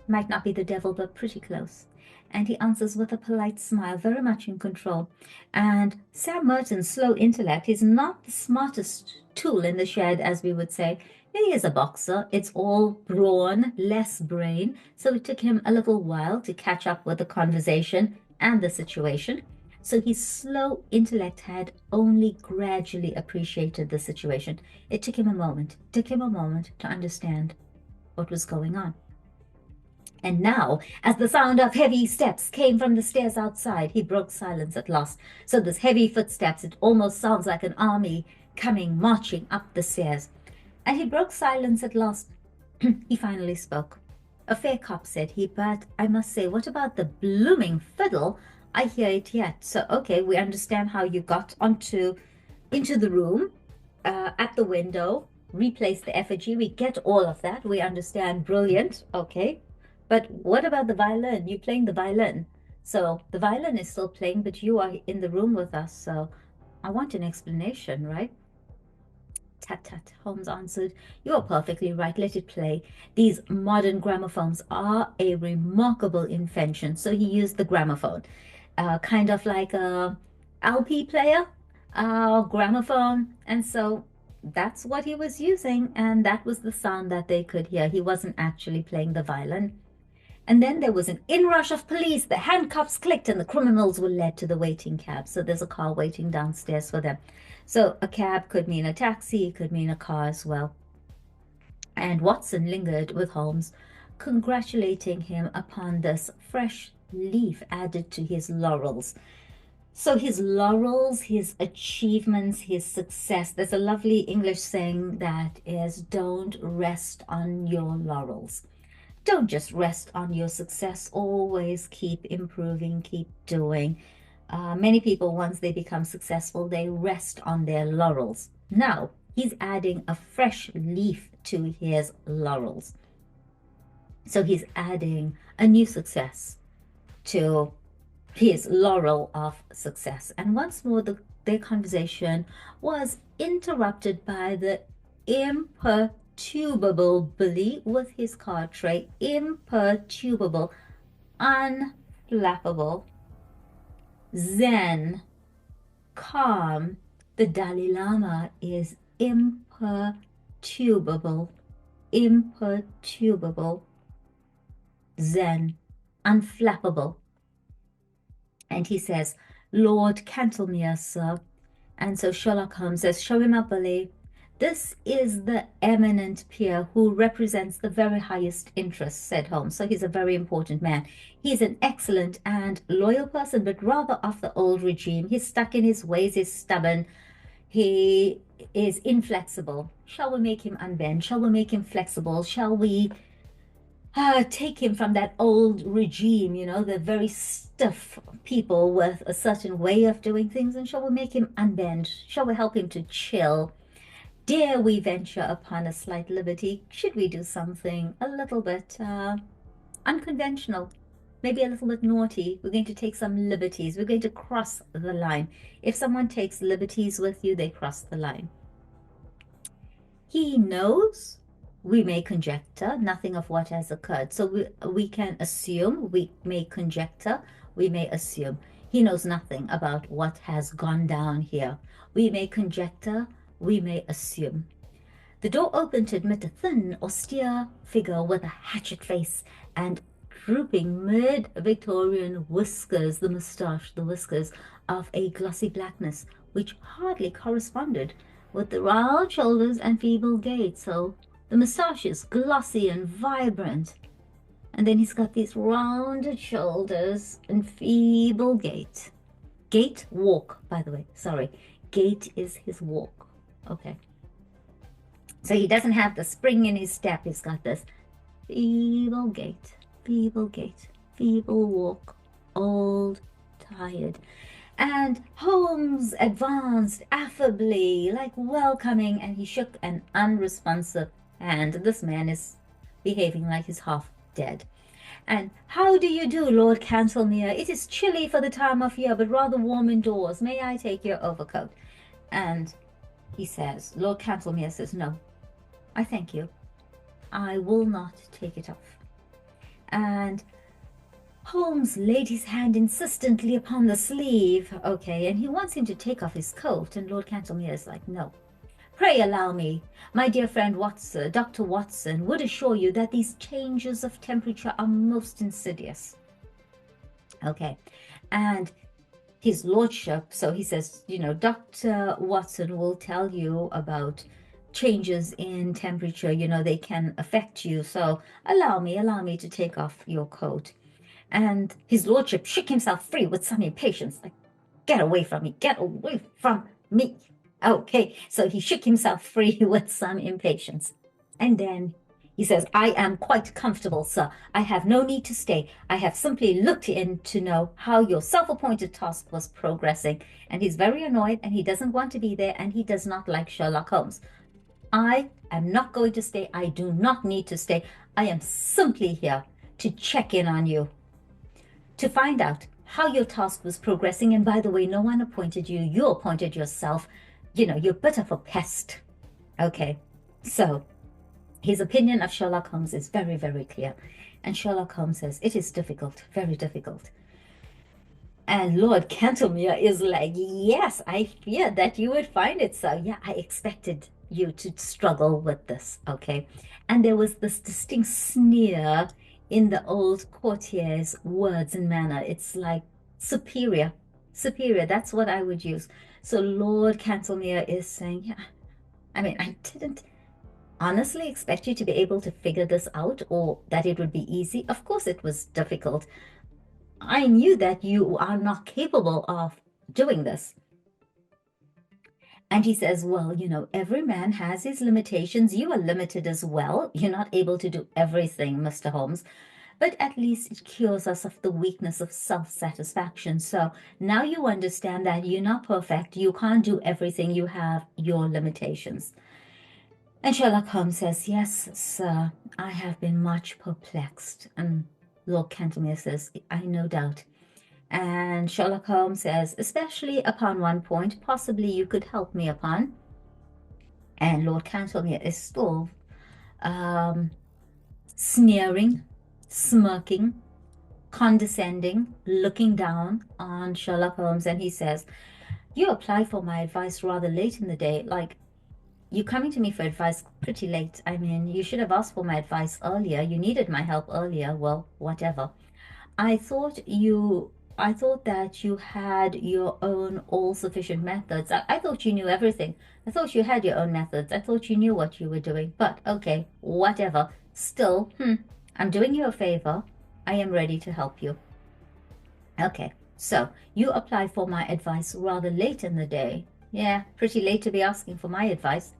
might not be the devil, but pretty close. And he answers with a polite smile, very much in control. And Sam Merton's slow intellect is not the smartest tool in the shed, as we would say. He is a boxer. It's all brawn, less brain. So it took him a little while to catch up with the conversation and the situation. So his slow intellect had only gradually appreciated the situation. It took him a moment, to understand what was going on. And now, as the sound of heavy steps came from the stairs outside, he broke silence at last. So this heavy footsteps, it almost sounds like an army coming, marching up the stairs. And he broke silence at last. He finally spoke. "A fair cop," said he, "but I must say, what about the blooming fiddle? I hear it yet." So, okay, we understand how you got into the room, at the window, replaced the effigy. We get all of that. We understand. Brilliant. Okay. But what about the violin? You're playing the violin. So the violin is still playing, but you are in the room with us. So I want an explanation, right? "Tut, tut," Holmes answered. "You are perfectly right. Let it play. These modern gramophones are a remarkable invention." So he used the gramophone, kind of like a LP player, gramophone. And so that's what he was using. And that was the sound that they could hear. He wasn't actually playing the violin. And then there was an inrush of police. The handcuffs clicked and the criminals were led to the waiting cab. So there's a car waiting downstairs for them. So a cab could mean a taxi, it could mean a car as well. And Watson lingered with Holmes, congratulating him upon this fresh leaf added to his laurels. So his laurels, his achievements, his success. There's a lovely English saying that is, "Don't rest on your laurels." Don't just rest on your success. Always keep improving, keep doing. Many people, once they become successful, they rest on their laurels. Now, he's adding a fresh leaf to his laurels. So he's adding a new success to his laurel of success. And once more, their conversation was interrupted by the imperturbable Billy with his card tray. Imperturbable, unflappable, zen, calm. The Dalai Lama is imperturbable, zen, unflappable. And he says, "Lord Cantlemere, sir." And so Sherlock Holmes says, "Show him up, Billy. This is the eminent peer who represents the very highest interests," said Holmes. So he's a very important man. He's an excellent and loyal person, but rather of the old regime. He's stuck in his ways, he's stubborn, he is inflexible. Shall we make him unbend? Shall we make him flexible? Shall we take him from that old regime, you know, the very stiff people with a certain way of doing things, and shall we make him unbend? Shall we help him to chill? Dare we venture upon a slight liberty? Should we do something a little bit unconventional, maybe a little bit naughty? We're going to take some liberties. We're going to cross the line. If someone takes liberties with you, they cross the line. He knows. We may conjecture nothing of what has occurred. So we can assume, we may conjecture, we may assume. He knows nothing about what has gone down here. We may conjecture, we may assume. The door opened to admit a thin, austere figure with a hatchet face and drooping mid-Victorian whiskers, the moustache, the whiskers of a glossy blackness, which hardly corresponded with the round shoulders and feeble gait. So the moustache is glossy and vibrant, and then he's got these rounded shoulders and feeble gait. Gait, walk, by the way. Sorry, gait is his walk. Okay. So he doesn't have the spring in his step. He's got this feeble gait, feeble walk, old, tired. And Holmes advanced affably, like welcoming, and he shook an unresponsive hand. This man is behaving like he's half dead. And "How do you do, Lord Cantlemere? It is chilly for the time of year, but rather warm indoors. May I take your overcoat?" And he says, Lord Cantlemere says, "No, I thank you. I will not take it off." And Holmes laid his hand insistently upon the sleeve. Okay, and he wants him to take off his coat, and Lord Cantlemere is like, "No. Pray allow me. My dear friend Watson, Dr. Watson, would assure you that these changes of temperature are most insidious." Okay, and his lordship, so he says, you know, Dr. Watson will tell you about changes in temperature, you know, they can affect you. So allow me to take off your coat. And his lordship shook himself free with some impatience, like, get away from me, get away from me. Okay, so he shook himself free with some impatience. And then he says, I am quite comfortable, sir. I have no need to stay. I have simply looked in to know how your self-appointed task was progressing. And he's very annoyed and he doesn't want to be there and he does not like Sherlock Holmes. I am not going to stay. I do not need to stay. I am simply here to check in on you, to find out how your task was progressing. And by the way, no one appointed you. You appointed yourself. You know, you're a bit of a pest. Okay, so his opinion of Sherlock Holmes is very, very clear. And Sherlock Holmes says, it is difficult, very difficult. And Lord Cantlemere is like, yes, I feared that you would find it so. Yeah, I expected you to struggle with this, okay? And there was this distinct sneer in the old courtier's words and manner. It's like superior, superior. That's what I would use. So Lord Cantlemere is saying, yeah, I mean, I didn't honestly expect you to be able to figure this out or that it would be easy. Of course, it was difficult. I knew that you are not capable of doing this. And he says, well, you know, every man has his limitations. You are limited as well. You're not able to do everything, Mr. Holmes, but at least it cures us of the weakness of self-satisfaction. So now you understand that you're not perfect. You can't do everything. You have your limitations. And Sherlock Holmes says, yes, sir, I have been much perplexed. And Lord Cantlemere says, I no doubt. And Sherlock Holmes says, especially upon one point, possibly you could help me upon. And Lord Cantlemere is still sneering, smirking, condescending, looking down on Sherlock Holmes. And he says, you applied for my advice rather late in the day. Like, you're coming to me for advice pretty late. I mean, you should have asked for my advice earlier. You needed my help earlier. Well, whatever. I thought that you had your own all-sufficient methods. I thought you knew everything. I thought you had your own methods. I thought you knew what you were doing. But okay, whatever. Still, I'm doing you a favor. I am ready to help you. Okay, so you applied for my advice rather late in the day. Yeah, pretty late to be asking for my advice.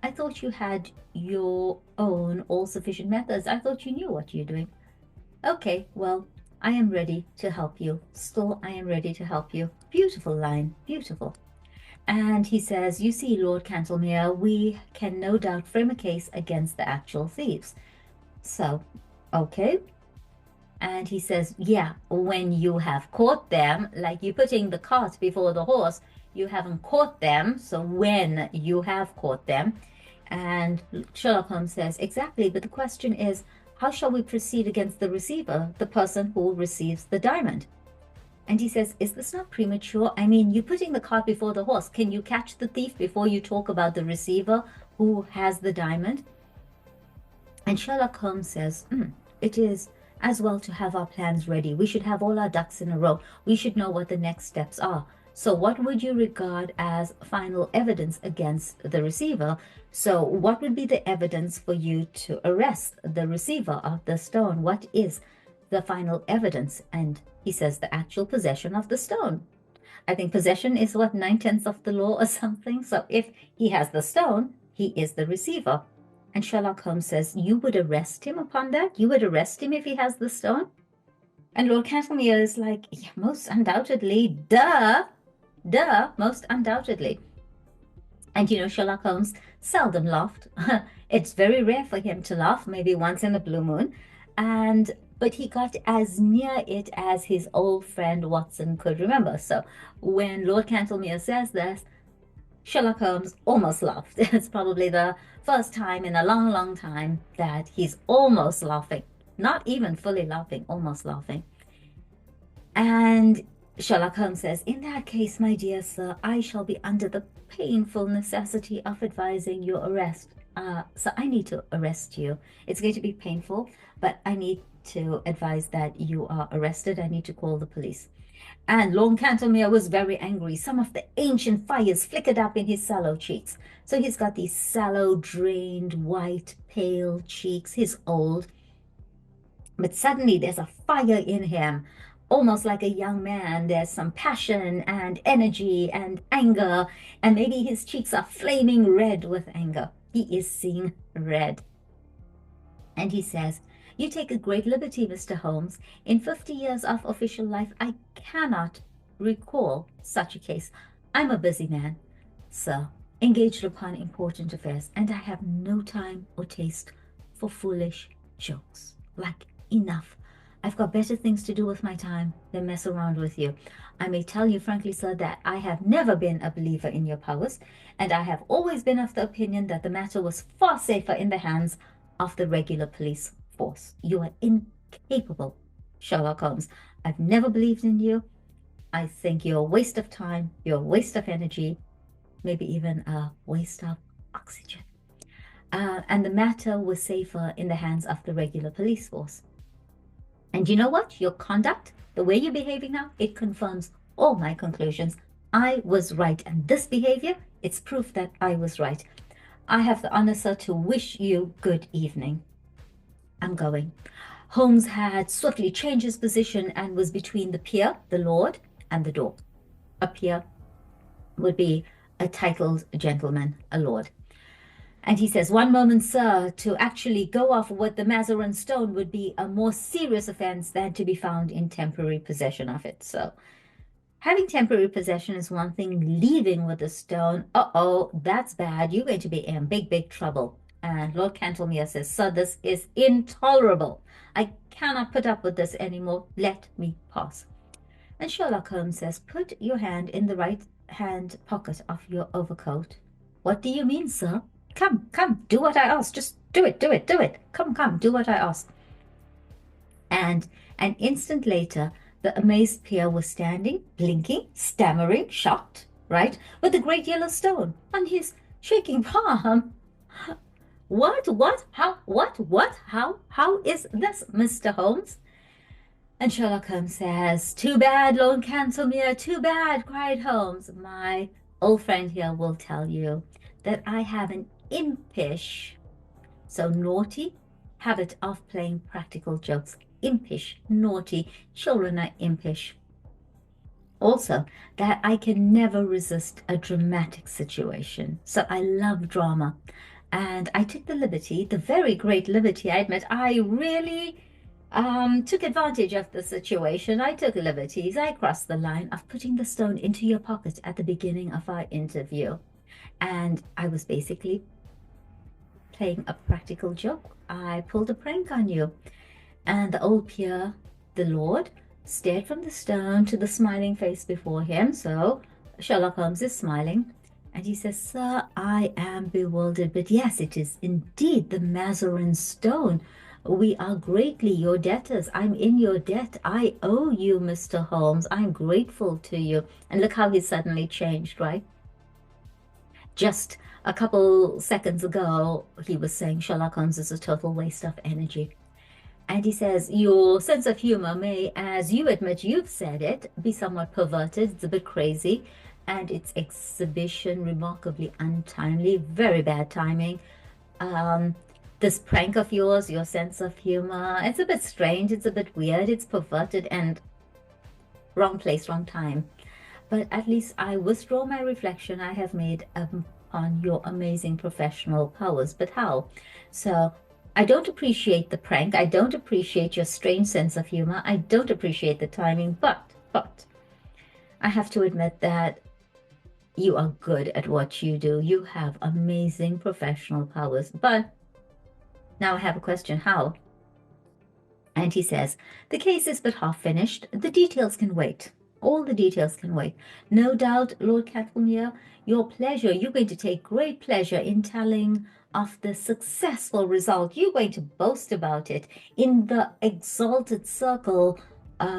I thought you had your own all-sufficient methods. I thought you knew what you're doing. Okay, well, I am ready to help you. Still, I am ready to help you. Beautiful line, beautiful. And he says, you see, Lord Cantlemere, we can no doubt frame a case against the actual thieves. So, okay. And he says, yeah, when you have caught them, like you're putting the cart before the horse, you haven't caught them. So when you have caught them. And Sherlock Holmes says, exactly. But the question is, how shall we proceed against the receiver, the person who receives the diamond? And he says, is this not premature? I mean, you're putting the cart before the horse. Can you catch the thief before you talk about the receiver who has the diamond? And Sherlock Holmes says, it is as well to have our plans ready. We should have all our ducks in a row. We should know what the next steps are. So what would you regard as final evidence against the receiver? So what would be the evidence for you to arrest the receiver of the stone? What is the final evidence? And he says the actual possession of the stone. I think possession is what, 9/10 of the law or something. So if he has the stone, he is the receiver. And Sherlock Holmes says, you would arrest him upon that? You would arrest him if he has the stone? And Lord Cantlemere is like, yeah, most undoubtedly, duh, most undoubtedly. And you know, Sherlock Holmes seldom laughed. It's very rare for him to laugh, maybe once in a blue moon. But he got as near it as his old friend Watson could remember. So when Lord Cantlemere says this, Sherlock Holmes almost laughed. It's probably the first time in a long, long time that he's almost laughing. Not even fully laughing, almost laughing. And Sherlock Holmes says, in that case, my dear sir, I shall be under the painful necessity of advising your arrest. So I need to arrest you. It's going to be painful, but I need to advise that you are arrested. I need to call the police. And Lord Cantlemere was very angry. Some of the ancient fires flickered up in his sallow cheeks. So he's got these sallow, drained, white, pale cheeks. He's old. But suddenly there's a fire in him, almost like a young man. There's some passion and energy and anger. And maybe his cheeks are flaming red with anger. He is seeing red. And he says, "You take a great liberty, Mr. Holmes. In 50 years of official life, I cannot recall such a case. I'm a busy man, sir, engaged upon important affairs, and I have no time or taste for foolish jokes. Like, enough. I've got better things to do with my time than mess around with you. I may tell you frankly, sir, that I have never been a believer in your powers, and I have always been of the opinion that the matter was far safer in the hands of the regular police force. You are incapable, Sherlock Holmes. I've never believed in you. I think you're a waste of time, you're a waste of energy, maybe even a waste of oxygen. And the matter was safer in the hands of the regular police force. And you know what? Your conduct, the way you're behaving now, it confirms all my conclusions. I was right, and this behavior, it's proof that I was right. I have the honor, sir, to wish you good evening. I'm going." Holmes had swiftly changed his position and was between the peer, the lord, and the door. A peer would be a titled gentleman, a lord. And he says, "One moment, sir, to actually go off with the Mazarin Stone would be a more serious offense than to be found in temporary possession of it." So having temporary possession is one thing. Leaving with the stone, that's bad. You're going to be in big, big trouble. And Lord Cantlemere says, "Sir, this is intolerable. I cannot put up with this anymore. Let me pass." And Sherlock Holmes says, "Put your hand in the right hand pocket of your overcoat." "What do you mean, sir?" Come, do what I ask. Just do it. Come, do what I ask." And an instant later, the amazed peer was standing, blinking, stammering, shocked, right, with the great yellow stone on his shaking palm. What, how is this, Mr. Holmes?" And Sherlock Holmes says, "Too bad, Lord Cantlemere, too bad," cried Holmes. "My old friend here will tell you that I have an impish, so naughty, habit of playing practical jokes. Impish, naughty, children are impish. Also, that I can never resist a dramatic situation. So I love drama. And I took the liberty, the very great liberty, I admit, I really took advantage of the situation. I took liberties. I crossed the line of putting the stone into your pocket at the beginning of our interview. And I was basically playing a practical joke. I pulled a prank on you." And the old peer, the lord, stared from the stone to the smiling face before him. So Sherlock Holmes is smiling. And he says, "Sir, I am bewildered, but yes, it is indeed the Mazarin Stone. We are greatly your debtors. I'm in your debt. I owe you, Mr. Holmes. I'm grateful to you." And look how he's suddenly changed, right? Just a couple seconds ago, he was saying Sherlock Holmes is a total waste of energy. And he says, "Your sense of humor may, as you admit you've said it, be somewhat perverted. It's a bit crazy. And its exhibition remarkably untimely. Very bad timing. This prank of yours, your sense of humor, it's a bit strange. It's a bit weird. It's perverted and wrong place, wrong time. But at least I withdraw my reflection I have made upon your amazing professional powers." But how? So I don't appreciate the prank. I don't appreciate your strange sense of humor. I don't appreciate the timing. But I have to admit that you are good at what you do. You have amazing professional powers. But now I have a question. How? And he says, "The case is but half finished. The details can wait. All the details can wait. No doubt, Lord Cantlemere, you're going to take great pleasure in telling of the successful result. You're going to boast about it in the exalted circle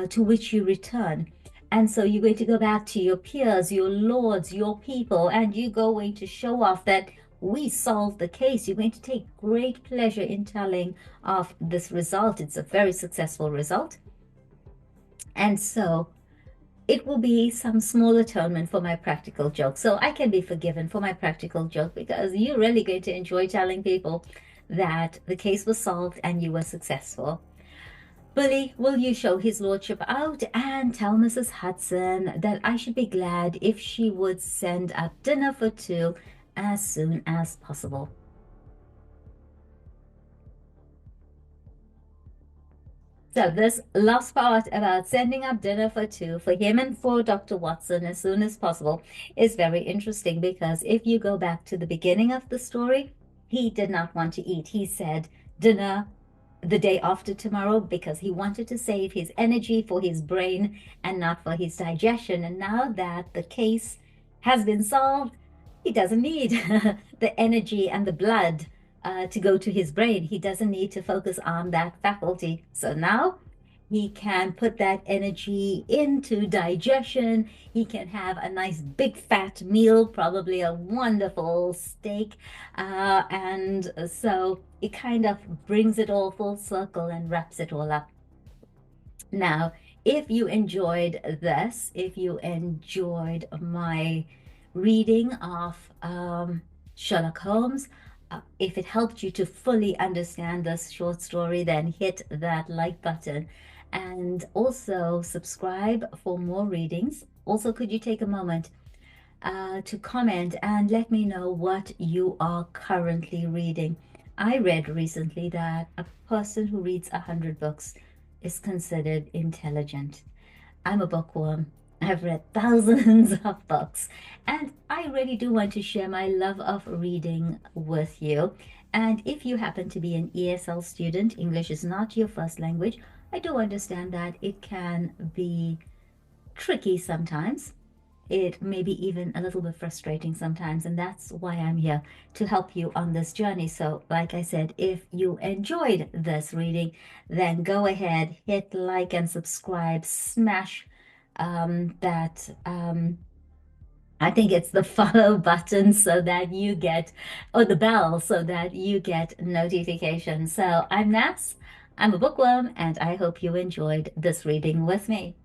to which you return. And so you're going to go back to your peers, your lords, your people, and you're going to show off that we solved the case. You're going to take great pleasure in telling of this result. It's a very successful result." And so it will be some small atonement for my practical joke. So I can be forgiven for my practical joke because you're really going to enjoy telling people that the case was solved and you were successful. Bully, will you show his lordship out and tell Mrs. Hudson that I should be glad if she would send up dinner for two as soon as possible? So this last part about sending up dinner for two for him and for Dr. Watson as soon as possible is very interesting because if you go back to the beginning of the story, he did not want to eat. He said dinner the day after tomorrow because he wanted to save his energy for his brain and not for his digestion. And now that the case has been solved, he doesn't need the energy and the blood to go to his brain. He doesn't need to focus on that faculty. So now he can put that energy into digestion. He can have a nice big fat meal, probably a wonderful steak. And so it kind of brings it all full circle and wraps it all up. Now, if you enjoyed this, if you enjoyed my reading of Sherlock Holmes, if it helped you to fully understand this short story, then hit that like button and also subscribe for more readings. Also, could you take a moment to comment and let me know what you are currently reading? I read recently that a person who reads 100 books is considered intelligent. I'm a bookworm. I've read thousands of books, and I really do want to share my love of reading with you. And if you happen to be an ESL student, English is not your first language, I do understand that it can be tricky sometimes. It may be even a little bit frustrating sometimes, and that's why I'm here to help you on this journey. So, like I said, if you enjoyed this reading, then go ahead, hit like and subscribe, smash that I think it's the follow button so that you get, or the bell so that you get notifications. So I'm Nas, I'm a bookworm, and I hope you enjoyed this reading with me.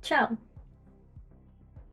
Ciao.